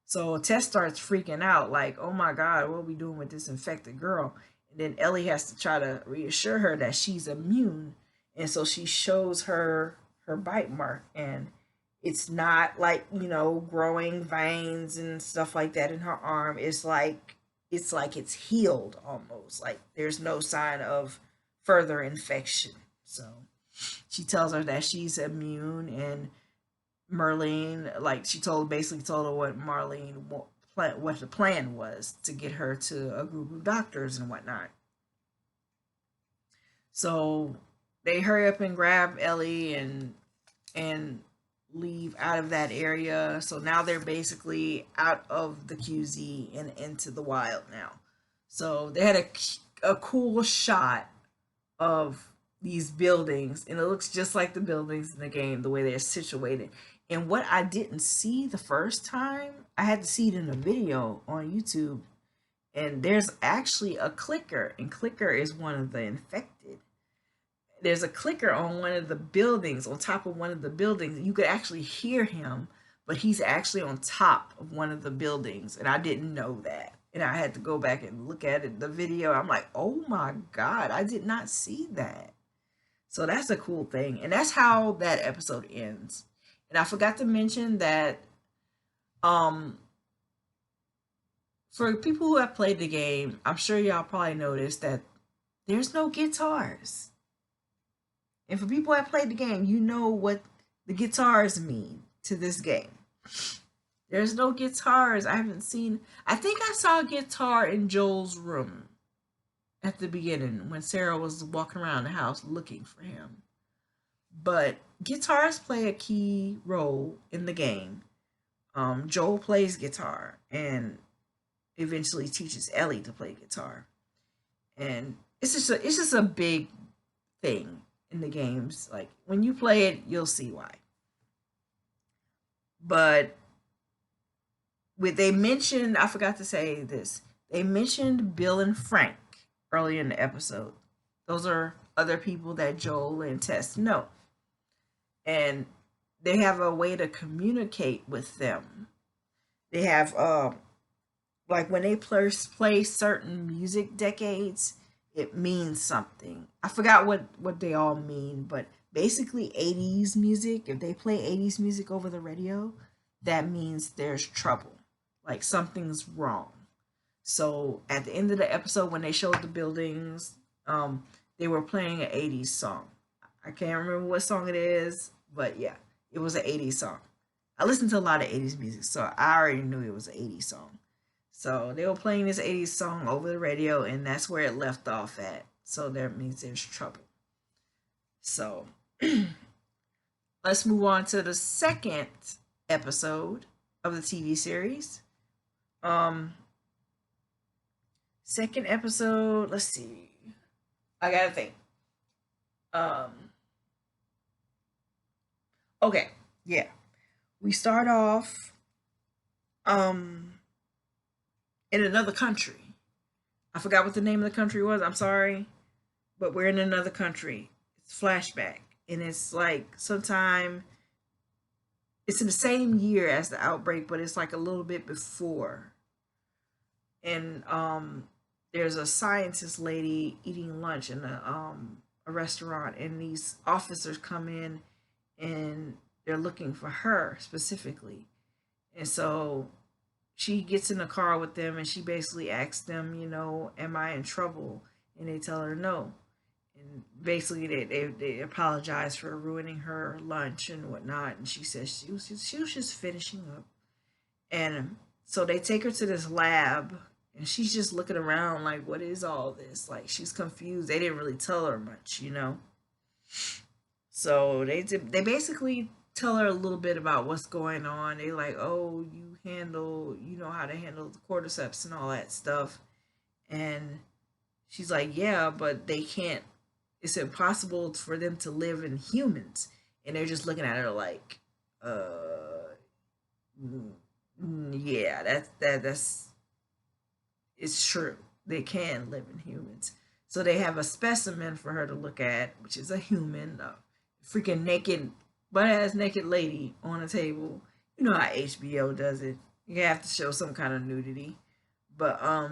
So Tess starts freaking out, like, oh my God, what are we doing with this infected girl? And then Ellie has to try to reassure her that she's immune. And so she shows her bite mark, and it's not like, growing veins and stuff like that in her arm. It's like it's healed almost. Like, there's no sign of further infection. So she tells her that she's immune, and Merlene, like, she basically told her what what the plan was to get her to a group of doctors and whatnot. So they hurry up and grab Ellie and leave out of that area. So now they're basically out of the QZ and into the wild now. So they had a cool shot of these buildings, and it looks just like the buildings in the game, the way they're situated. And what I didn't see the first time, I had to see it in a video on YouTube. And there's actually a clicker, and clicker is one of the infected. There's a clicker on one of the buildings, on top of one of the buildings. You could actually hear him, but he's actually on top of one of the buildings, and I didn't know that. And I had to go back and look at it, the video. I'm like, oh my God, I did not see that. So that's a cool thing. And that's how that episode ends. And I forgot to mention that um for people who have played the game, I'm sure y'all probably noticed that there's no guitars. And for people who have played the game, you know what the guitars mean to this game. There's no guitars. I haven't seen. I think I saw a guitar in Joel's room at the beginning when Sarah was walking around the house looking for him. But guitars play a key role in the game. Joel plays guitar and eventually teaches Ellie to play guitar, and it's just a big thing in the games. Like, when you play it, you'll see why. But they mentioned, I forgot to say this. They mentioned Bill and Frank earlier in the episode. Those are other people that Joel and Tess know, and they have a way to communicate with them. They have like, when they play certain music decades, it means something. I forgot what they all mean, but basically 80s music, if they play 80s music over the radio, that means there's trouble. Like, something's wrong. So at the end of the episode, when they showed the buildings, um, they were playing an 80s song. I can't remember what song it is, but yeah, it was an 80s song. I listened to a lot of 80s music, so I already knew it was an 80s song. So they were playing this 80s song over the radio, and that's where it left off at. So that means there's trouble. So let's move on to the second episode of the TV series. Um, Second episode, let's see. I gotta think. Um, okay, yeah. We start off um in another country. I forgot what the name of the country was. I'm sorry, but we're in another country. It's flashback, and it's like sometime it's in the same year as the outbreak, but it's like a little bit before. And there's a scientist lady eating lunch in a restaurant, and these officers come in and they're looking for her specifically. And so she gets in the car with them and she basically asks them, am I in trouble? And they tell her no. And basically they apologize for ruining her lunch and whatnot. And she says she was just finishing up. And so they take her to this lab and she's just looking around like, what is all this? Like, she's confused. They didn't really tell her much. So they basically tell her a little bit about what's going on. They like, oh, you know how to handle the cordyceps and all that stuff. And she's like, yeah, but they can't. It's impossible for them to live in humans. And they're just looking at her like, mm, yeah, that's it's true. They can live in humans. So they have a specimen for her to look at, which is a human, a freaking naked, butt ass naked lady on a table. You know how HBO does it. You have to show some kind of nudity. But a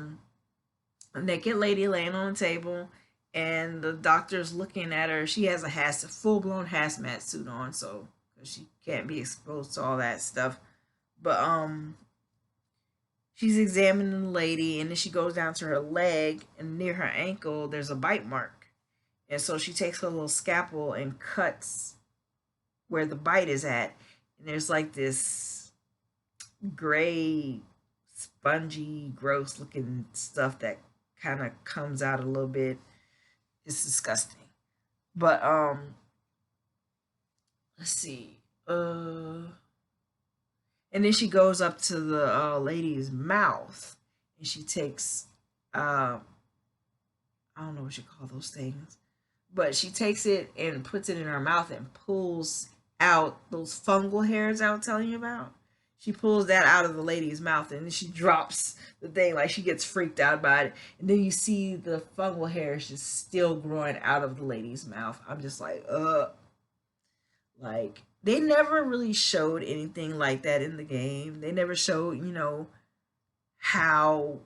naked lady laying on a table, and the doctor's looking at her. She has a full blown hazmat suit on, so she can't be exposed to all that stuff. But she's examining the lady, and then she goes down to her leg, and near her ankle, there's a bite mark. And so she takes her little scalpel and cuts where the bite is at. And there's like this gray, spongy, gross looking stuff that kind of comes out a little bit. It's disgusting. But let's see. And then she goes up to the lady's mouth and she takes I don't know what you call those things, but she takes it and puts it in her mouth and pulls out those fungal hairs I was telling you about. She pulls that out of the lady's mouth and then she drops the thing, like she gets freaked out by it. And then you see the fungal hairs just still growing out of the lady's mouth. I'm just like, like they never really showed anything like that in the game. They never showed, how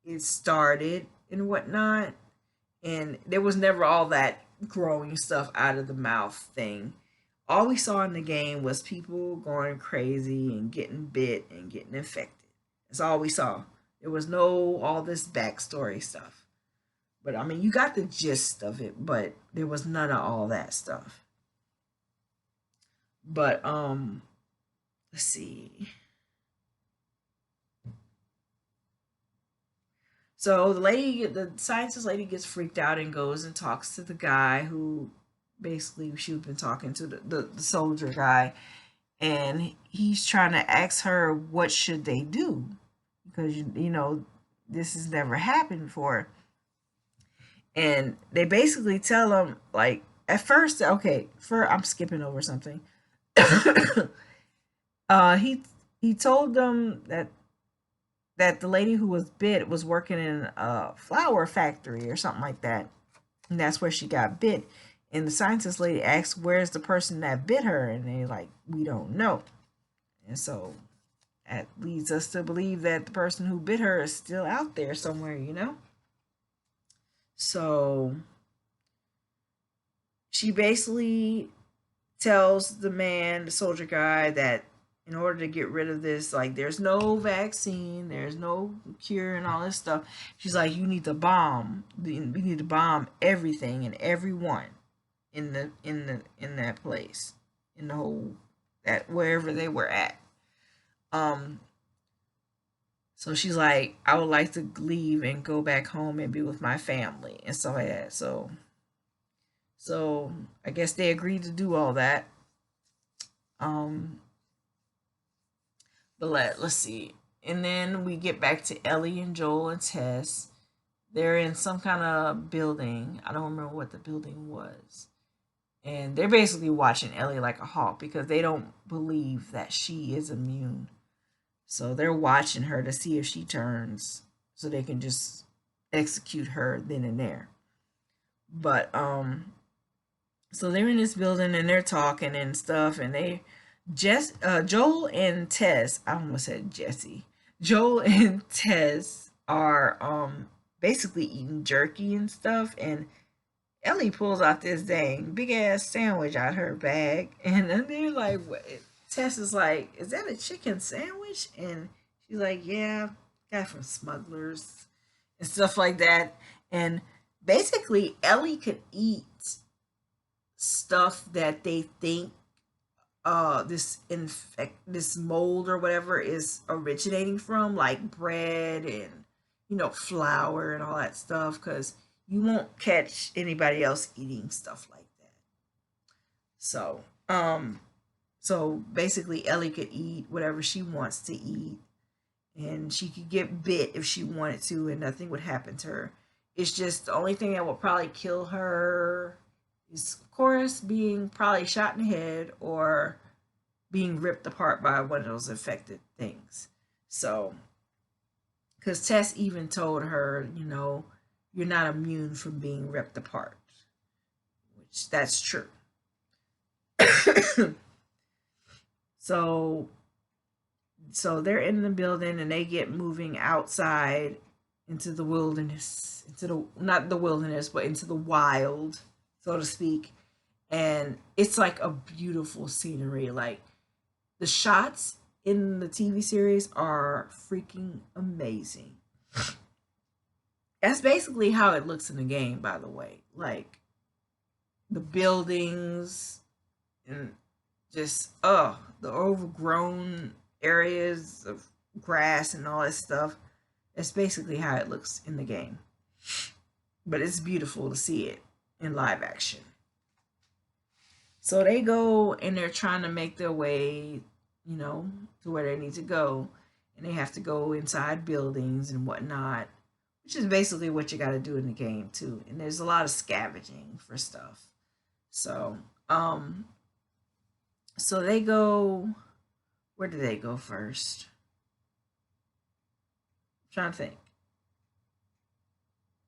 it started and whatnot. And there was never all that growing stuff out of the mouth thing. All we saw in the game was people going crazy and getting bit and getting infected. That's all we saw. There was no all this backstory stuff. But I mean, you got the gist of it, but there was none of all that stuff. But let's see. So the scientist lady gets freaked out and goes and talks to the guy who basically she's been talking to the soldier guy, and he's trying to ask her what should they do because this has never happened before. And they basically tell him like at first, okay, I'm skipping over something. He told them that the lady who was bit was working in a flower factory or something like that. And that's where she got bit. And the scientist lady asks, where's the person that bit her? And they're like, we don't know. And so that leads us to believe that the person who bit her is still out there somewhere. So she basically tells the soldier guy, that in order to get rid of this, like there's no vaccine, there's no cure and all this stuff. She's like, you need to bomb. We need to bomb everything and everyone in that place, in the whole that wherever they were at. Um, so she's like, I would like to leave and go back home and be with my family and stuff like that. So I guess they agreed to do all that. Um, but let's see. And then we get back to Ellie and Joel and Tess. They're in some kind of building. I don't remember what the building was. And they're basically watching Ellie like a hawk because they don't believe that she is immune. So they're watching her to see if she turns so they can just execute her then and there. But so they're in this building and they're talking and stuff, and Joel and Tess, I almost said Jesse. Joel and Tess are basically eating jerky and stuff, and Ellie pulls out this dang big ass sandwich out her bag, and then they're like, what? Tess is like, is that a chicken sandwich? And she's like, yeah, got it from Smugglers and stuff like that. And basically, Ellie could eat stuff that they think this mold or whatever is originating from, like bread and flour and all that stuff, because you won't catch anybody else eating stuff like that. So basically Ellie could eat whatever she wants to eat, and she could get bit if she wanted to and nothing would happen to her. It's just the only thing that will probably kill her is, of course, being probably shot in the head or being ripped apart by one of those infected things. So, because Tess even told her, you're not immune from being ripped apart, which that's true. so, so they're in the building and they get moving outside into the wilderness, not the wilderness, but into the wild, so to speak. And it's like a beautiful scenery. Like the shots in the TV series are freaking amazing. That's basically how it looks in the game, by the way. Like the buildings and just the overgrown areas of grass and all that stuff. That's basically how it looks in the game. But it's beautiful to see it in live action. So they go and they're trying to make their way, to where they need to go. And they have to go inside buildings and whatnot, which is basically what you got to do in the game too. And there's a lot of scavenging for stuff. So, so they go, where do they go first? I'm trying to think.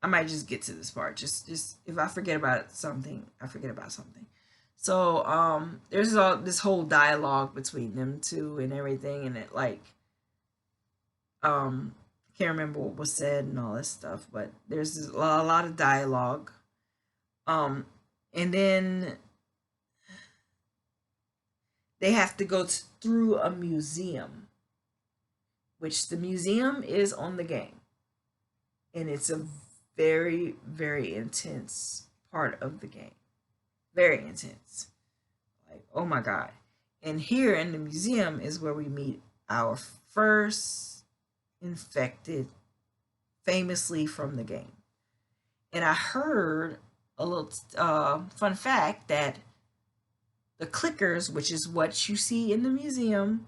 I might just get to this part. Just if I forget about something, I forget about something. So there's all this whole dialogue between them two and everything, and it like can't remember what was said and all this stuff, but there's a lot of dialogue. And then they have to go through a museum, which the museum is on the game, and it's a very, very intense part of the game. Very intense. Like, oh my God. And here in the museum is where we meet our first infected, famously from the game. And I heard a little fun fact that the clickers, which is what you see in the museum,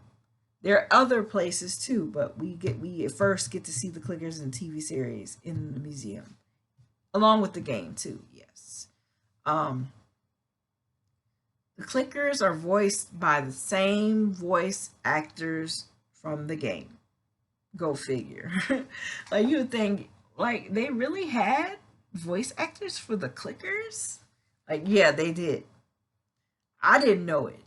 there are other places too, but we first get to see the clickers in the TV series in the museum, along with the game too. Yes. The clickers are voiced by the same voice actors from the game. Go figure. Like you would think, like they really had voice actors for the clickers? Like, yeah, they did. I didn't know it,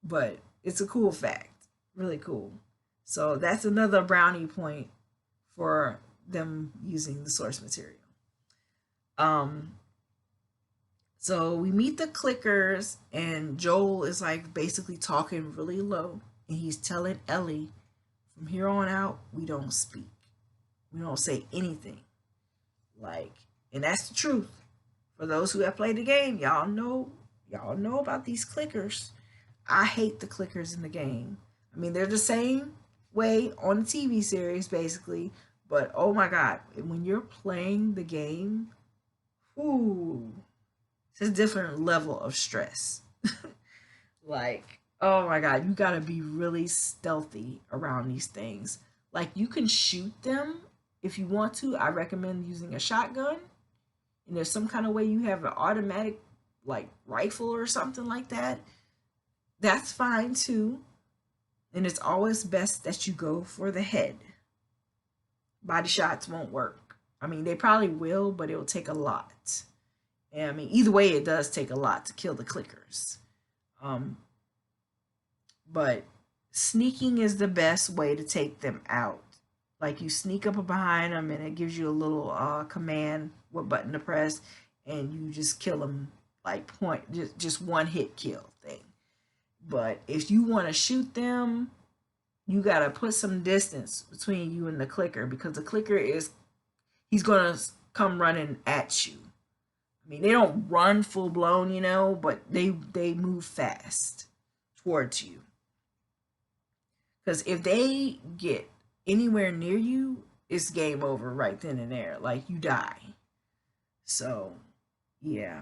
but it's a cool fact. Really cool. So that's another brownie point for them using the source material. Um, so we meet the clickers, and Joel is like basically talking really low. and he's telling Ellie, from here on out, we don't speak. We don't say anything. Like, and that's the truth. For those who have played the game, y'all know about these clickers. I hate the clickers in the game. I mean, they're the same way on the TV series, basically. But oh my god, when you're playing the game, ooh, it's a different level of stress. Like, oh my god, you gotta be really stealthy around these things. Like, you can shoot them if you want to. I recommend using a shotgun. And there's some kind of way you have an automatic, like, rifle or something like that. That's fine too. And it's always best that you go for the head. Body shots won't work. I mean, they probably will, but it'll take a lot. And I mean, either way, it does take a lot to kill the clickers. Um, but sneaking is the best way to take them out. Like, you sneak up behind them, and it gives you a little command what button to press, and you just kill them, like, point, just one hit kill thing. But if you want to shoot them, you got to put some distance between you and the clicker, because the clicker is, he's going to come running at you. I mean, they don't run full blown, but they move fast towards you. Because if they get anywhere near you, it's game over right then and there. Like, you die. So, yeah.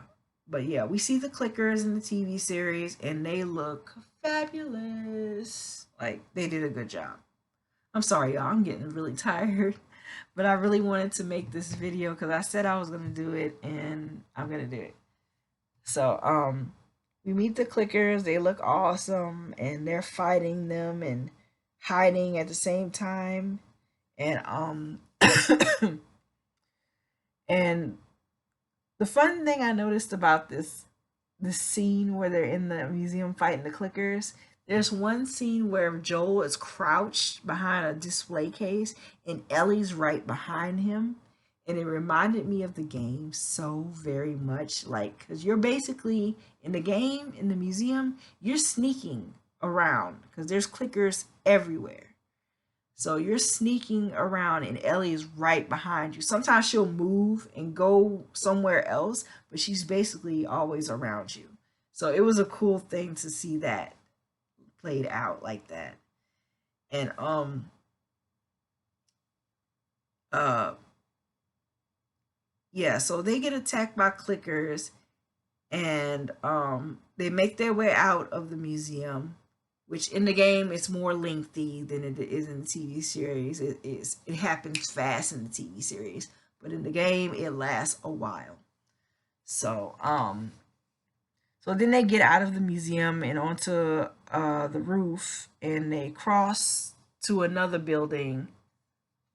But yeah, we see the clickers in the TV series, and they look fabulous. Like, they did a good job. I'm sorry, y'all. I'm getting really tired. But I really wanted to make this video because I said I was going to do it, and I'm going to do it. So, we meet the clickers. They look awesome, and they're fighting them and hiding at the same time. And, and the fun thing I noticed about this scene where they're in the museum fighting the clickers, there's one scene where Joel is crouched behind a display case and Ellie's right behind him. And it reminded me of the game so very much. Like, because you're basically in the game, in the museum, you're sneaking around because there's clickers everywhere. So you're sneaking around and Ellie is right behind you. Sometimes she'll move and go somewhere else, but she's basically always around you. So it was a cool thing to see that played out like that. And uh yeah, so they get attacked by clickers, and they make their way out of the museum, which in the game is more lengthy than it is in the TV series. It happens fast in the TV series, but in the game it lasts a while. So so then they get out of the museum and onto the roof, and they cross to another building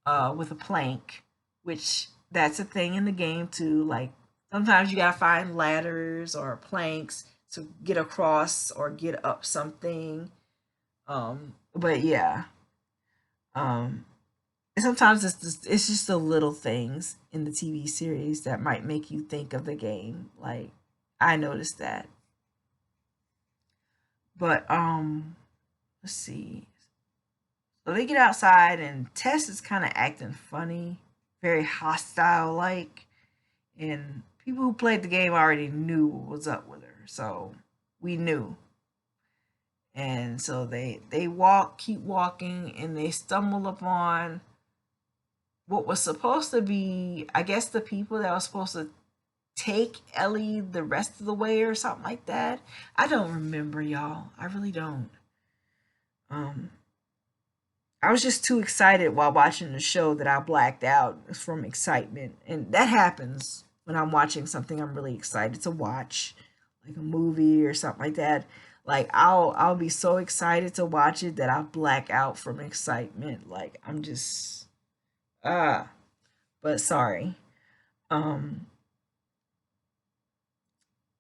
with a plank, which that's a thing in the game too. Like, sometimes you gotta find ladders or planks to get across or get up something. But yeah, um, and sometimes it's just the little things in the TV series that might make you think of the game. Like, I noticed that. But let's see. So they get outside, and Tess is kind of acting funny, very hostile like, and people who played the game already knew what was up with her. So we knew. And so they keep walking, and they stumble upon what was supposed to be, I guess, the people that was supposed to take Ellie the rest of the way or something like that. I don't remember, y'all. I really don't. Um, I was just too excited while watching the show that I blacked out from excitement, and that happens when I'm watching something I'm really excited to watch, like a movie or something like that. Like, I'll be so excited to watch it that I black out from excitement. Like, I'm just ah, but sorry. Um,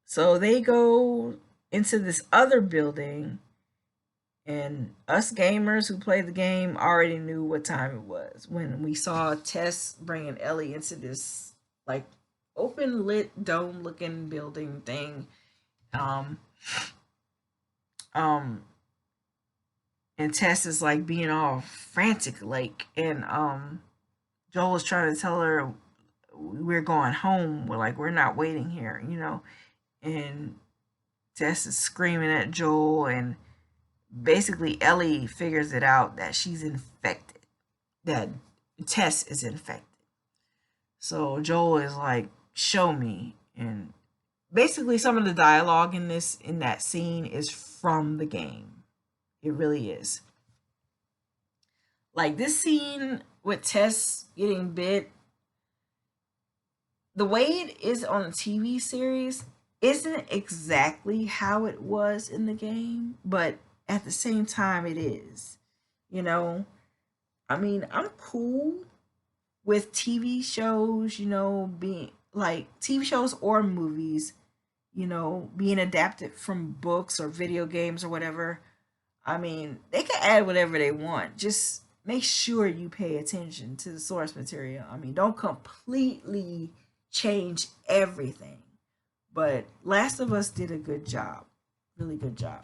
so they go into this other building, and us gamers who played the game already knew what time it was when we saw Tess bringing Ellie into this, like, open lit dome looking building thing. Um, um, and Tess is like being all frantic, like, and Joel is trying to tell her we're going home. We're like, we're not waiting here, you know. And Tess is screaming at Joel, and basically Ellie figures it out that she's infected, that Tess is infected. So Joel is like, show me. And basically some of the dialogue in that scene is from the game. It really is. Like this scene with Tess getting bit, the way it is on the TV series isn't exactly how it was in the game, but at the same time it is. You know, I mean, I'm cool with TV shows, you know, being like TV shows or movies, you know, being adapted from books or video games or whatever. I mean, they can add whatever they want. Just make sure you pay attention to the source material. I mean, don't completely change everything. But Last of Us did a good job. Really good job.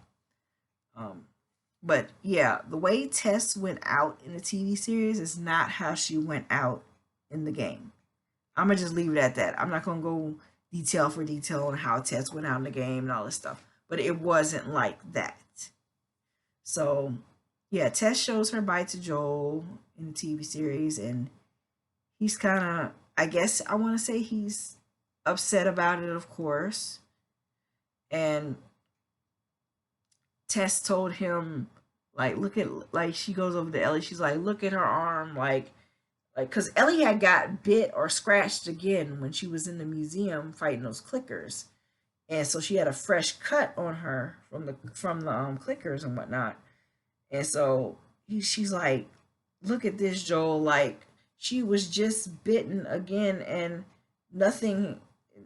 Um, but yeah, the way Tess went out in the TV series is not how she went out in the game. I'm gonna just leave it at that. I'm not gonna go detail for detail on how Tess went out in the game and all this stuff. But it wasn't like that. So yeah, Tess shows her bite to Joel in the TV series, and he's kind of, I guess I want to say he's upset about it, of course. And Tess told him, like, look at, like, she goes over to Ellie. She's like, look at her arm, because Ellie had got bit or scratched again when she was in the museum fighting those clickers, and so she had a fresh cut on her from the clickers and whatnot. And so she's like, look at this, Joel. Like, she was just bitten again, and nothing,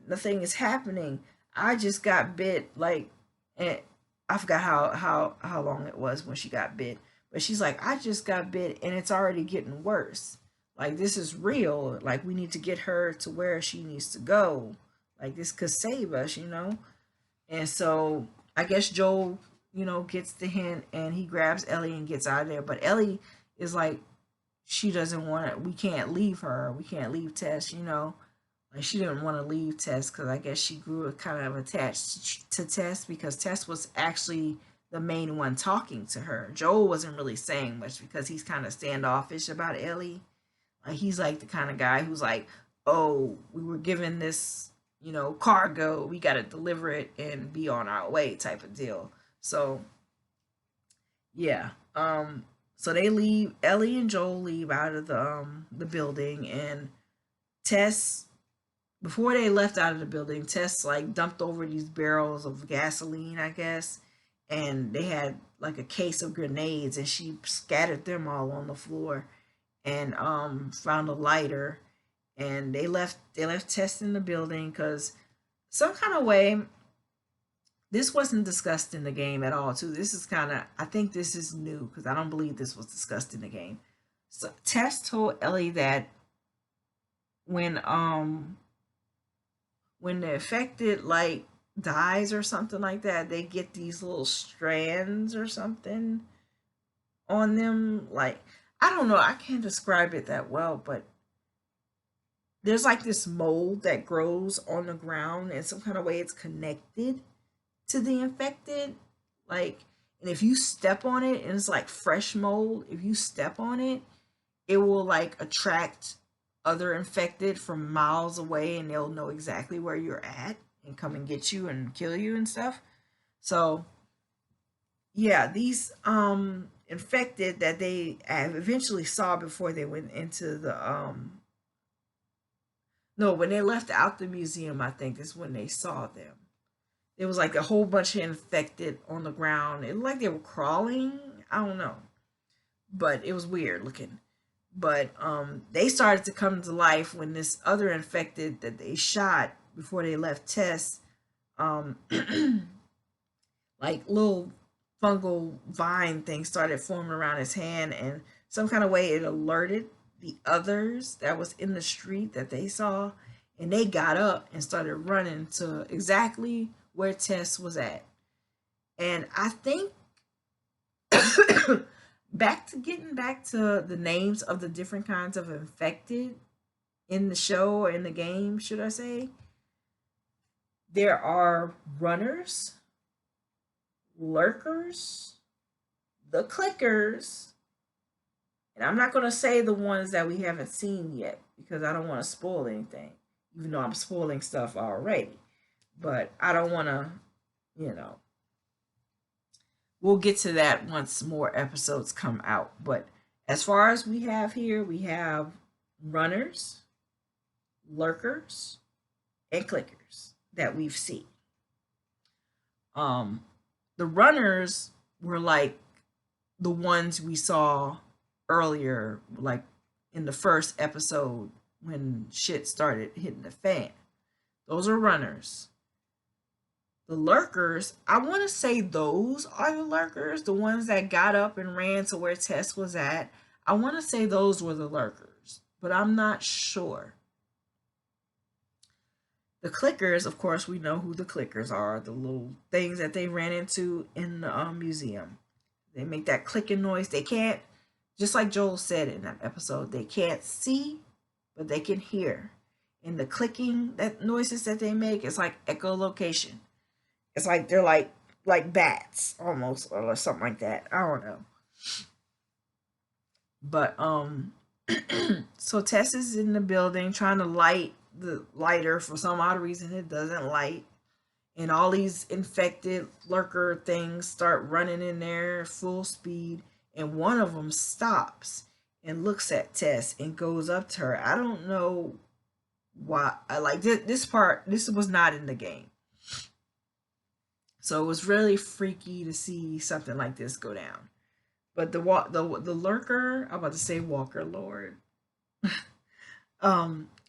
nothing is happening. I just got bit, like, and I forgot how long it was when she got bit, but she's like, I just got bit, and it's already getting worse. Like, this is real. Like, we need to get her to where she needs to go. Like, this could save us, you know. And so I guess Joel, you know, gets the hint and he grabs Ellie and gets out of there. But Ellie is like, she doesn't want it. We can't leave her. We can't leave Tess, you know. Like, she didn't want to leave Tess because I guess she grew kind of attached to Tess because Tess was actually the main one talking to her. Joel wasn't really saying much because he's kind of standoffish about Ellie. Like, he's like the kind of guy who's like, oh, we were given this, you know, cargo. We got to deliver it and be on our way type of deal. So, yeah. So they leave, Ellie and Joel leave out of the building, and Tess, before they left out of the building, Tess like dumped over these barrels of gasoline, I guess, and they had like a case of grenades, and she scattered them all on the floor, and found a lighter, and they left Tess in the building because some kind of way this wasn't discussed in the game at all. Too, this is kind of, I think this is new because I don't believe this was discussed in the game. So Tess told Ellie that when um when the affected like dies or something like that, they get these little strands or something on them. Like, I don't know, I can't describe it that well, but there's like this mold that grows on the ground, and some kind of way it's connected to the infected. Like, and if you step on it, and it's like fresh mold, if you step on it, it will like attract other infected from miles away, and they'll know exactly where you're at and come and get you and kill you and stuff. So yeah, these infected that they eventually saw before they went into the no, when they left out the museum, I think is when they saw them. It was like a whole bunch of infected on the ground. It looked like they were crawling. I don't know, but it was weird looking. But they started to come to life when this other infected that they shot before they left Tess, um, like little fungal vine things started forming around his hand, and some kind of way it alerted the others that was in the street that they saw, and they got up and started running to exactly where Tess was at. And I think Getting back to the names of the different kinds of infected in the show or in the game, should I say? There are runners, lurkers, the clickers, and I'm not going to say the ones that we haven't seen yet because I don't want to spoil anything, even though I'm spoiling stuff already. But I don't want to, you know, we'll get to that once more episodes come out. But as far as we have here, we have runners, lurkers, and clickers that we've seen. Um, the runners were like the ones we saw earlier, like in the first episode when shit started hitting the fan. Those are runners. The lurkers, I want to say those are the lurkers, the ones that got up and ran to where Tess was at. I want to say those were the lurkers, but I'm not sure. The clickers, of course, we know who the clickers are, the little things that they ran into in the museum. They make that clicking noise. They can't, just like Joel said in that episode, they can't see, but they can hear. And the clicking that noises that they make is like echolocation. It's like they're like bats almost or something like that. I don't know. But so Tess is in the building trying to light the lighter. For some odd reason it doesn't light. And all these infected lurker things start running in there full speed, and one of them stops and looks at Tess and goes up to her. I don't know why. I like this part. This was not in the game. So it was really freaky to see something like this go down. But the lurker, I'm about to say Walker Lord.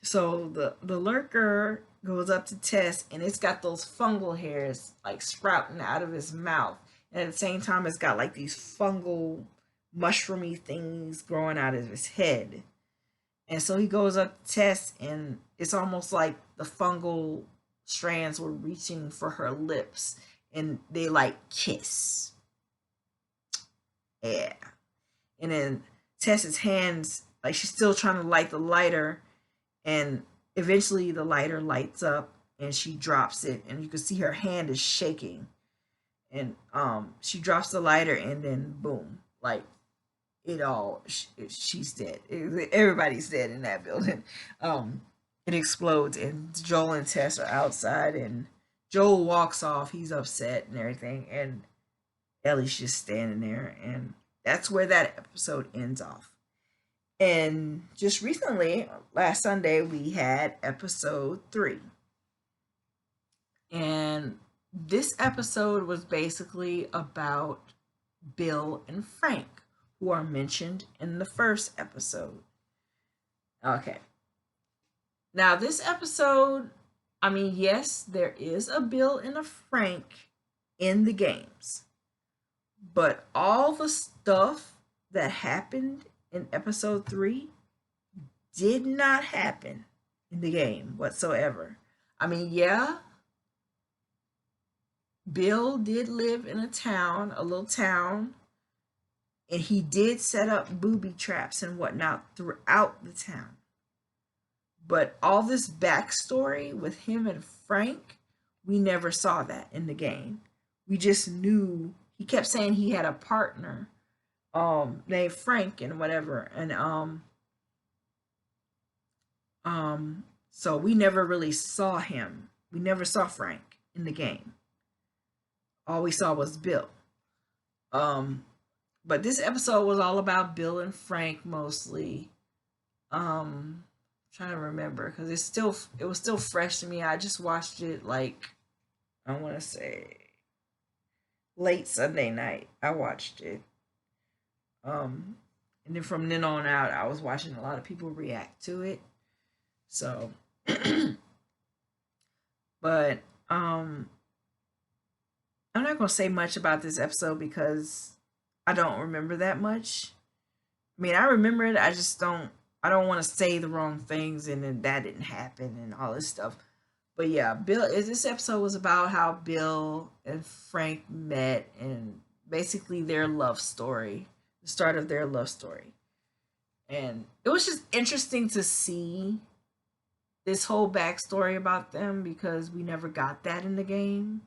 So the lurker goes up to Tess, and it's got those fungal hairs like sprouting out of his mouth, and at the same time it's got like these fungal mushroomy things growing out of his head. And so he goes up to Tess, and it's almost like the fungal strands were reaching for her lips, and they like kiss. Yeah. And then Tess's hands, like she's still trying to light the lighter, and eventually the lighter lights up and she drops it, and you can see her hand is shaking. And she drops the lighter, and then boom, like she's dead. Everybody's dead in that building. It explodes, and Joel and Tess are outside, and Joel walks off. He's upset and everything, and Ellie's just standing there, and that's where that episode ends off. And just recently, last Sunday, we had episode 3. And this episode was basically about Bill and Frank, who are mentioned in the first episode. Okay. Now, this episode, I mean, yes, there is a Bill and a Frank in the games. But all the stuff that happened in episode 3 did not happen in the game whatsoever. I mean, yeah, Bill did live in a little town, and he did set up booby traps and whatnot throughout the town. But all this backstory with him and Frank, we never saw that in the game. We just knew he kept saying he had a partner named Frank and whatever, and so we never really saw him. We never saw Frank in the game. All we saw was Bill. But this episode was all about Bill and Frank mostly. Trying to remember because it was still fresh to me. I just watched it like, I want to say late Sunday night. I watched it. And then from then on out, I was watching a lot of people react to it. So, but I'm not gonna say much about this episode because I don't remember that much. I mean, I remember it. I don't want to say the wrong things, and then that didn't happen and all this stuff. But yeah, this episode was about how Bill and Frank met and basically their love story the start of their love story. And it was just interesting to see this whole backstory about them because we never got that in the game.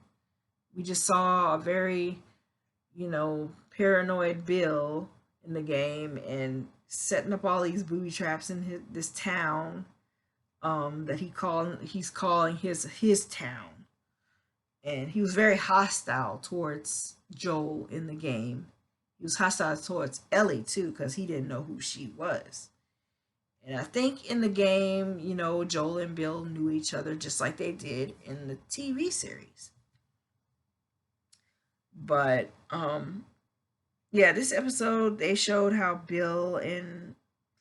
We just saw a very, paranoid Bill in the game and setting up all these booby traps in this town that he's calling his town. And he was very hostile towards Joel in the game. He was hostile towards Ellie too because he didn't know who she was. And I think in the game, Joel and Bill knew each other just like they did in the TV series. But yeah, this episode they showed how Bill and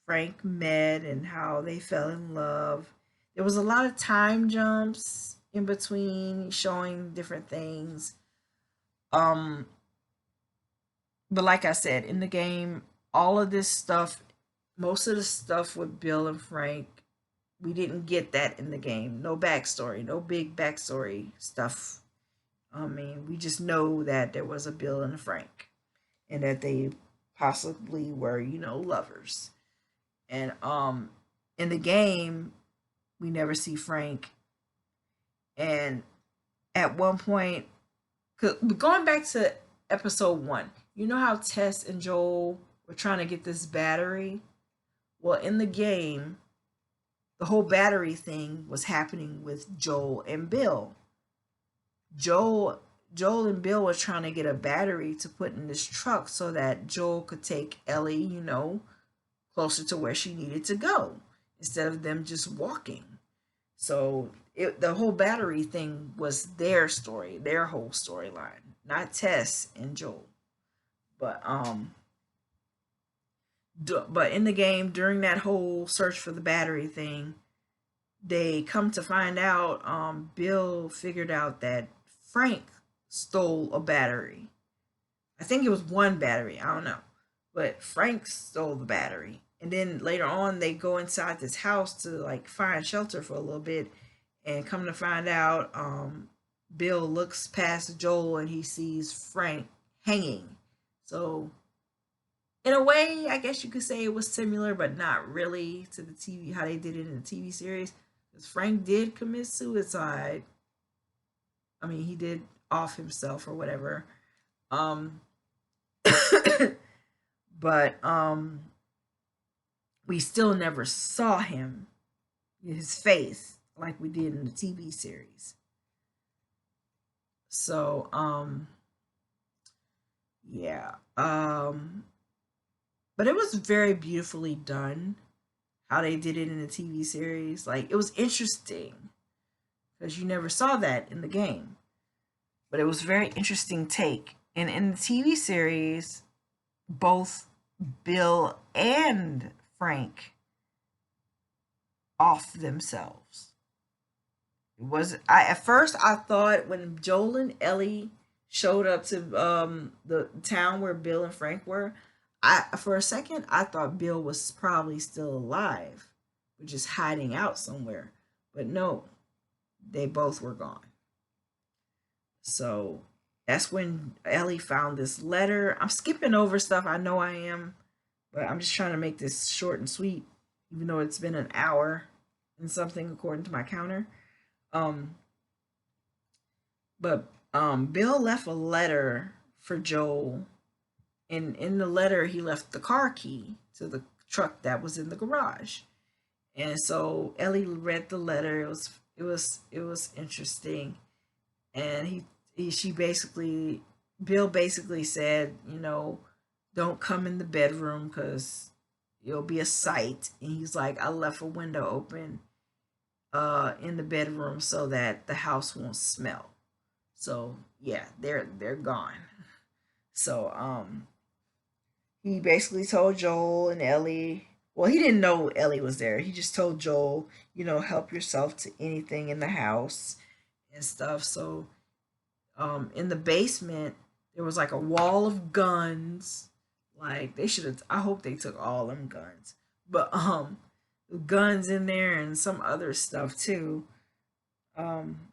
Frank met and how they fell in love. There was a lot of time jumps in between showing different things. Um but like I said, in the game, all of this stuff, most of the stuff with Bill and Frank, we didn't get that in the game. No backstory, no big backstory stuff. I mean, we just know that there was a Bill and a Frank and that they possibly were, lovers. And in the game, we never see Frank. And at one point, going back to episode 1, you know how Tess and Joel were trying to get this battery? Well, in the game, the whole battery thing was happening with Joel and Bill. Joel and Bill were trying to get a battery to put in this truck so that Joel could take Ellie, closer to where she needed to go instead of them just walking. So the whole battery thing was their story, their whole storyline, not Tess and Joel. But but in the game, during that whole search for the battery thing, they come to find out Bill figured out that Frank stole a battery. I think it was one battery, I don't know. But Frank stole the battery. And then later on they go inside this house to like find shelter for a little bit, and come to find out Bill looks past Joel and he sees Frank hanging. So in a way, I guess you could say it was similar, but not really to the TV, how they did it in the TV series. Because Frank did commit suicide. I mean, he did off himself or whatever. Um, but we still never saw his face, like we did in the TV series. So, yeah. But it was very beautifully done how they did it in the TV series. Like, it was interesting because you never saw that in the game. But it was a very interesting take. And in the TV series, both Bill and Frank off themselves. It was I at first I thought when Joel and Ellie showed up to the town where Bill and Frank were, I for a second I thought Bill was probably still alive, but just hiding out somewhere. But no, they both were gone. So that's when Ellie found this letter. I'm skipping over stuff, I know I am, but I'm just trying to make this short and sweet, even though it's been an hour and something according to my counter. Um, but Bill left a letter for Joel, and in the letter he left the car key to the truck that was in the garage. And so Ellie read the letter. It was interesting, and she basically Bill basically said, don't come in the bedroom because it'll be a sight. And he's like, I left a window open in the bedroom so that the house won't smell. So yeah, they're gone. So he basically told Joel and Ellie. Well, he didn't know Ellie was there. He just told Joel, help yourself to anything in the house and stuff. So in the basement there was like a wall of guns. Like they should have. I hope they took all them guns. But guns in there and some other stuff too. Um,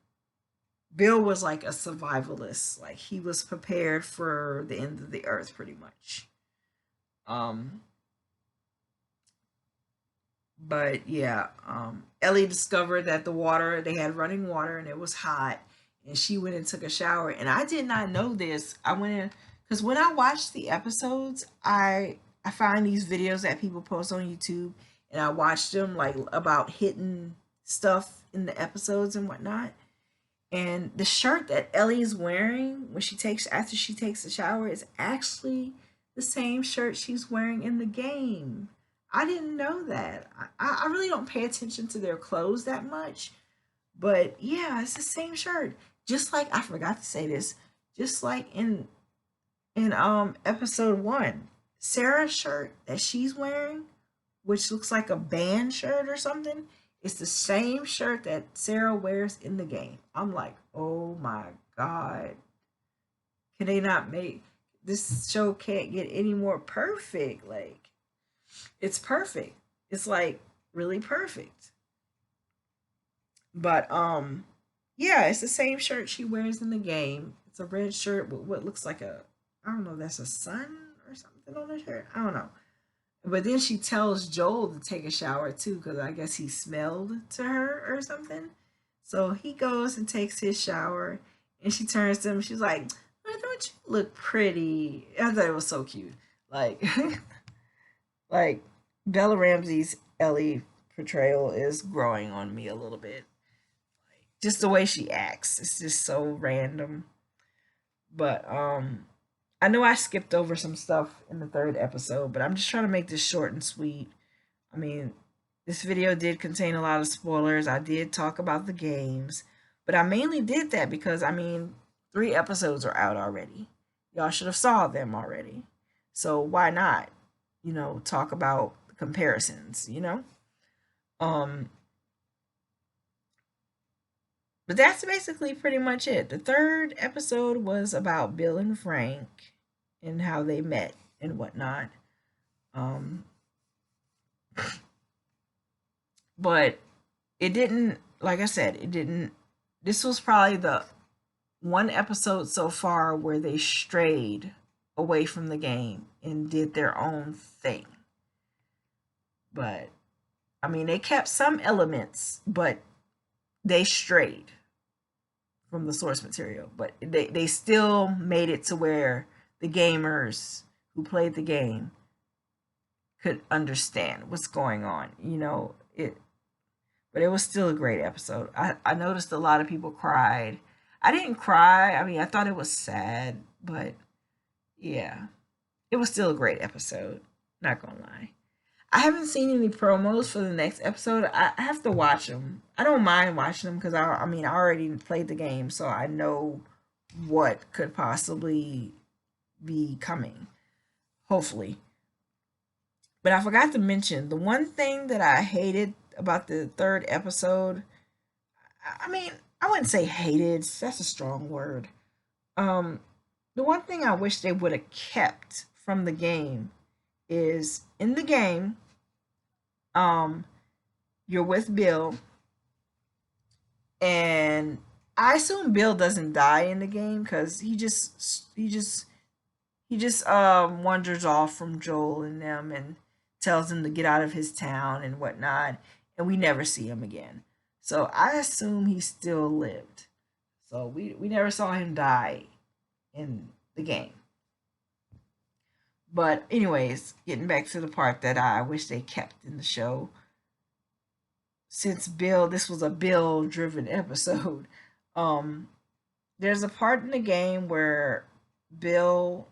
Bill was like a survivalist. Like he was prepared for the end of the earth, pretty much. Um, but yeah, Ellie discovered that the water, they had running water and it was hot, and she went and took a shower. And I did not know this. I went in because when I watch the episodes, I find these videos that people post on YouTube, and I watch them like about hidden stuff in the episodes and whatnot. And the shirt that Ellie is wearing when she takes after she takes a shower is actually the same shirt she's wearing in the game. I didn't know that. I really don't pay attention to their clothes that much, but yeah, it's the same shirt. Just like I forgot to say this, just like in episode 1, Sarah's shirt that she's wearing, which looks like a band shirt or something, it's the same shirt that Sarah wears in the game. I'm like, oh my god, can they not make this show can't get any more perfect? Like, it's perfect. It's like really perfect. But yeah, it's the same shirt she wears in the game. It's a red shirt with what looks like a, I don't know, that's a sun or something on the shirt. I don't know. But then she tells Joel to take a shower too, because I guess he smelled to her or something. So he goes and takes his shower, and she turns to him. She's like, "Oh, don't you look pretty?" I thought it was so cute. Like, like Bella Ramsey's Ellie portrayal is growing on me a little bit. Just the way she acts, it's just so random. But I know I skipped over some stuff in the third episode, but I'm just trying to make this short and sweet. I mean, this video did contain a lot of spoilers. I did talk about the games, but I mainly did that because I mean, 3 episodes are out already. Y'all should have saw them already. So why not, talk about comparisons? Um, but that's basically pretty much it. The third episode was about Bill and Frank and how they met and whatnot. Um, but it didn't, like I said, it didn't. This was probably the one episode so far where they strayed away from the game and did their own thing. But I mean, they kept some elements, but they strayed from the source material. But they still made it to where the gamers who played the game could understand what's going on. But it was still a great episode. I noticed a lot of people cried. I didn't cry. I mean, I thought it was sad, but yeah, it was still a great episode. Not gonna lie. I haven't seen any promos for the next episode. I have to watch them. I don't mind watching them because I mean, I already played the game, so I know what could possibly be coming. Hopefully. But I forgot to mention the one thing that I hated about the third episode. I mean, I wouldn't say hated. That's a strong word. Um, the one thing I wish they would have kept from the game is in the game, um, you're with Bill, and I assume Bill doesn't die in the game because he just wanders off from Joel and them and tells him to get out of his town and whatnot, and we never see him again. So I assume he still lived. So we never saw him die in the game. But anyways, getting back to the part that I wish they kept in the show, since this was a Bill driven episode, um, there's a part in the game where Bill,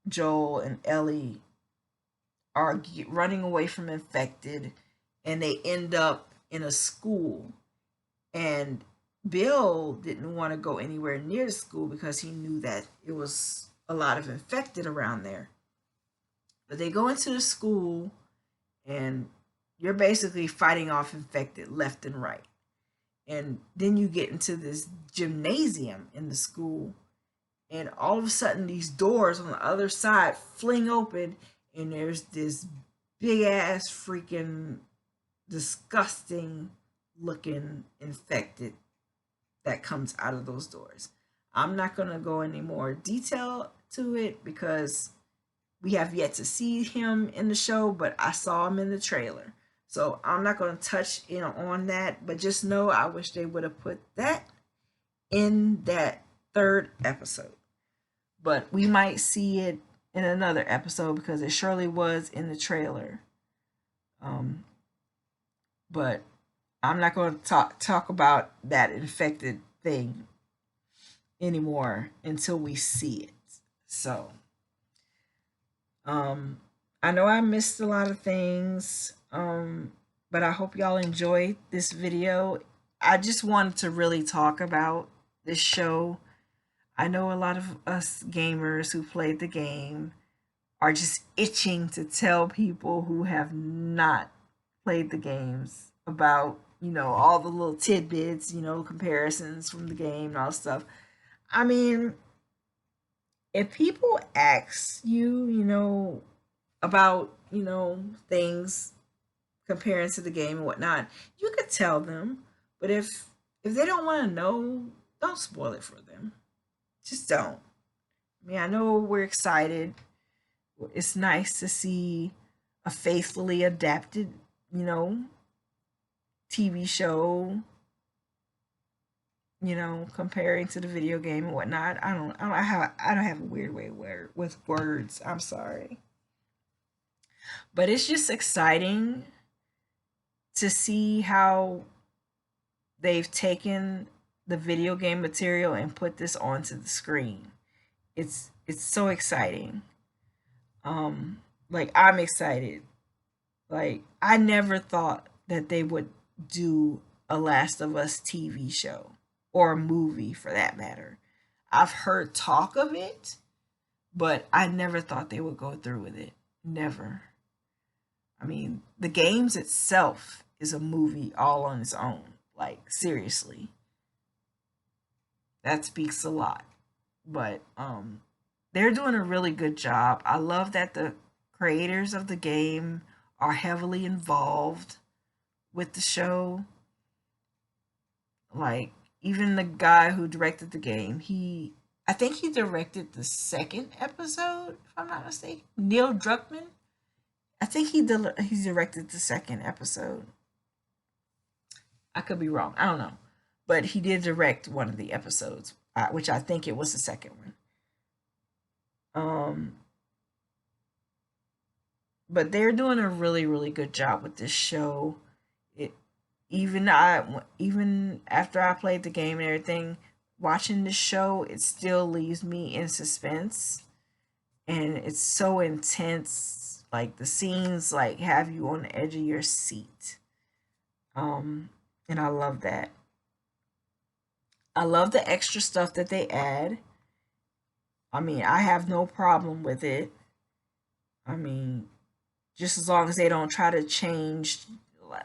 Joel, and Ellie are running away from infected, and they end up in a school. And Bill didn't want to go anywhere near the school because he knew that it was a lot of infected around there. But they go into the school, and you're basically fighting off infected left and right. And then you get into this gymnasium in the school, and all of a sudden these doors on the other side fling open, and there's this big ass freaking disgusting looking infected that comes out of those doors. I'm not going to go any more detail to it because We have yet to see him in the show, but I saw him in the trailer. So I'm not going to touch on that, but just know I wish they would have put that in that third episode. But we might see it in another episode because it surely was in the trailer. But I'm not going to talk about that infected thing anymore until we see it. So, I know I missed a lot of things, but I hope y'all enjoyed this video. I just wanted to really talk about this show. I know a lot of us gamers who played the game are just itching to tell people who have not played the games about, all the little tidbits, comparisons from the game and all stuff. I mean, if people ask you, about, things comparing to the game and whatnot, you could tell them. But if they don't want to know, don't spoil it for them. Just don't. I mean, I know we're excited. It's nice to see a faithfully adapted, TV show, comparing to the video game and whatnot. I don't have a weird way with words. I'm sorry. But it's just exciting to see how they've taken the video game material and put this onto the screen. It's so exciting. Like, I'm excited. Like, I never thought that they would do a Last of Us TV show or a movie for that matter. I've heard talk of it, but I never thought they would go through with it. Never. I mean, the games itself is a movie all on its own. Like, seriously. That speaks a lot. But they're doing a really good job. I love that the creators of the game are heavily involved with the show. Like, even the guy who directed the game, I think he directed the second episode, if I'm not mistaken. Neil Druckmann. I think he directed the second episode. I could be wrong. I don't know. But he did direct one of the episodes, which I think it was the second one. But they're doing a really, really good job with this show. Even after I played the game and everything, watching the show, it still leaves me in suspense, and it's so intense. Like, the scenes like have you on the edge of your seat. And I love that. I love the extra stuff that they add. I mean, I have no problem with it. I mean, just as long as they don't try to change,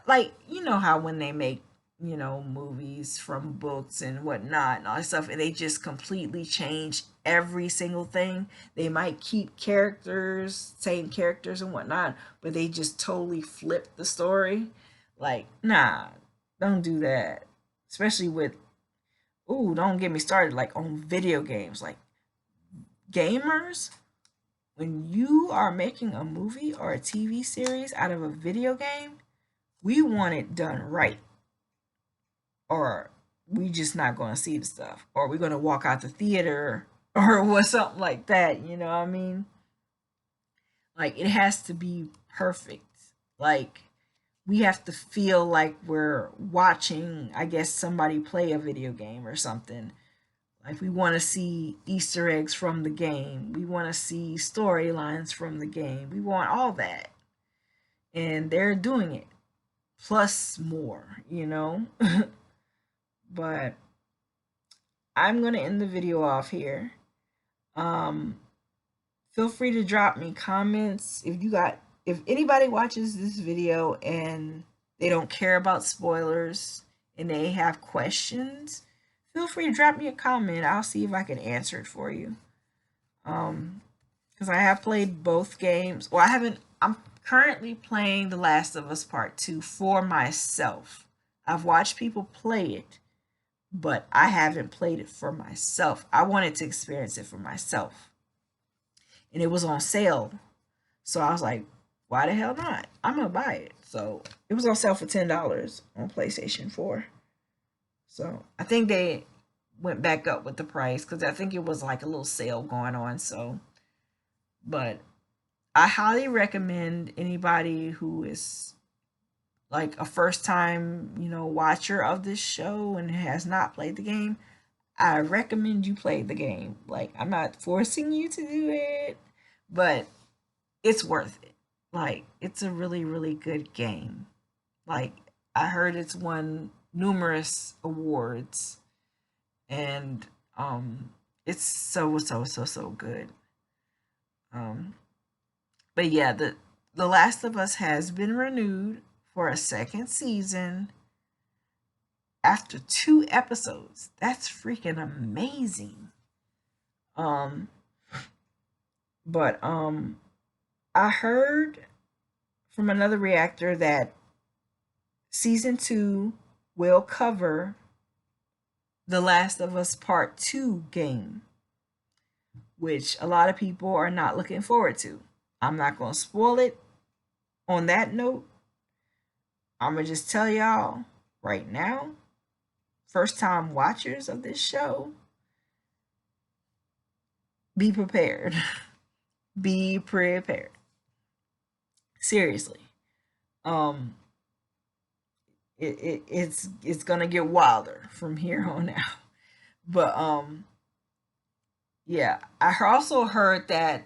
like, how when they make, movies from books and whatnot and all that stuff, and they just completely change every single thing. They might keep same characters and whatnot, but they just totally flip the story. Like, nah, don't do that. Especially with, don't get me started, like, on video games. Like, gamers, when you are making a movie or a TV series out of a video game, we want it done right. Or we just not going to see the stuff. Or we're going to walk out the theater or what, something like that. You know what I mean? Like, it has to be perfect. Like, we have to feel like we're watching, I guess, somebody play a video game or something. Like, we want to see Easter eggs from the game. We want to see storylines from the game. We want all that. And they're doing it. Plus more, But I'm going to end the video off here. Feel free to drop me comments if anybody watches this video and they don't care about spoilers and they have questions. Feel free to drop me a comment. I'll see if I can answer it for you. Because I have played both games. Well, I'm currently playing The Last of Us Part 2 for myself. I've watched people play it, but I haven't played it for myself. I wanted to experience it for myself. and it was on sale. So I was like, why the hell not? I'm gonna buy it. So it was on sale for $10 on PlayStation 4. So I think they went back up with the price because I think it was like a little sale going on. So, but I highly recommend anybody who is like a first time, watcher of this show and has not played the game. I recommend you play the game. Like, I'm not forcing you to do it, but it's worth it. Like, it's a really, really good game. Like, I heard it's won numerous awards, and it's so good. Um, but yeah, the Last of Us has been renewed for a second season after 2 episodes. That's freaking amazing. Um, but I heard from another reactor that season 2 will cover the Last of Us Part 2 game, which a lot of people are not looking forward to. I'm not going to spoil it. On that note, I'm going to just tell y'all right now, first time watchers of this show, be prepared. Be prepared. Seriously. Um it's gonna get wilder from here on out. But yeah, I also heard that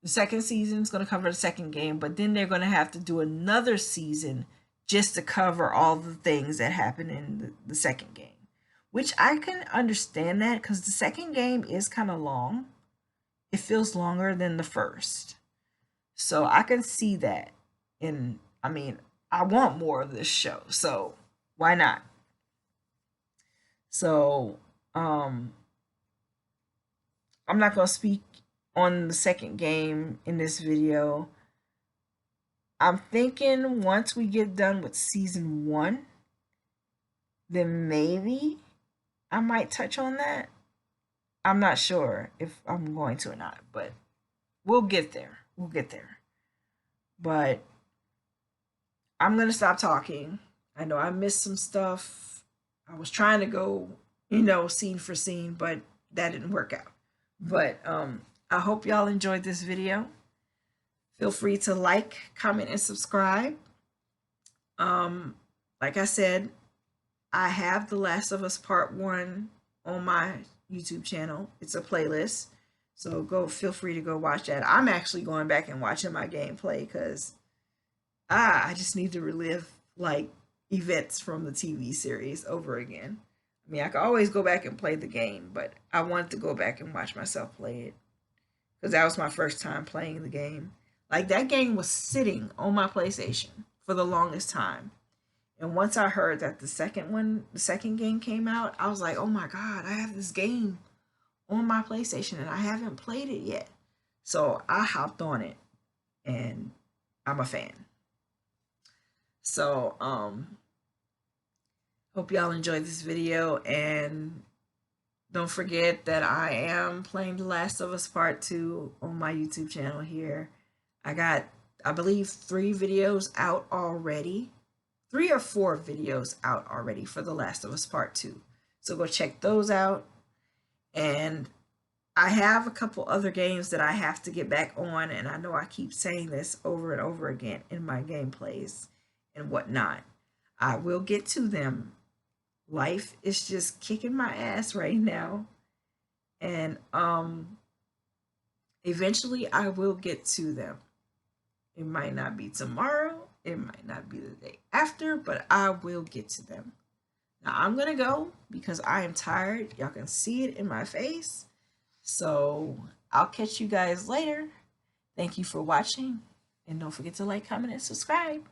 the second season is going to cover the second game, but then they're going to have to do another season just to cover all the things that happen in the second game, which I can understand that because the second game is kind of long. It feels longer than the first. So I can see that. And I mean, I want more of this show, so why not? So, I'm not going to speak on the second game in this video. I'm thinking once we get done with season 1, then maybe I might touch on that. I'm not sure if I'm going to or not, but we'll get there. We'll get there. But I'm going to stop talking. I know I missed some stuff. I was trying to go, scene for scene, but that didn't work out. But I hope y'all enjoyed this video. Feel free to like, comment, and subscribe. Like I said, I have The Last of Us Part 1 on my YouTube channel. It's a playlist. So feel free to go watch that. I'm actually going back and watching my gameplay because I just need to relive like events from the TV series over again. I mean, I could always go back and play the game, but I wanted to go back and watch myself play it because that was my first time playing the game. Like, that game was sitting on my PlayStation for the longest time. And once I heard that the second game came out, I was like, oh my God, I have this game on my PlayStation and I haven't played it yet. So I hopped on it and I'm a fan. So, hope y'all enjoyed this video, and don't forget that I am playing The Last of Us Part 2 on my YouTube channel here. I got, I believe, 3 videos out already. 3 or 4 videos out already for The Last of Us Part 2. So go check those out. And I have a couple other games that I have to get back on, and I know I keep saying this over and over again in my gameplays and whatnot. I will get to them. Life is just kicking my ass right now, and eventually I will get to them. It might not be tomorrow, it might not be the day after, but I will get to them. Now I'm gonna go because I am tired. Y'all can see it in my face. So I'll catch you guys later. Thank you for watching, and don't forget to like, comment, and subscribe.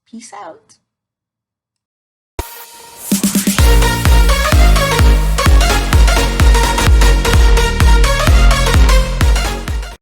Peace out.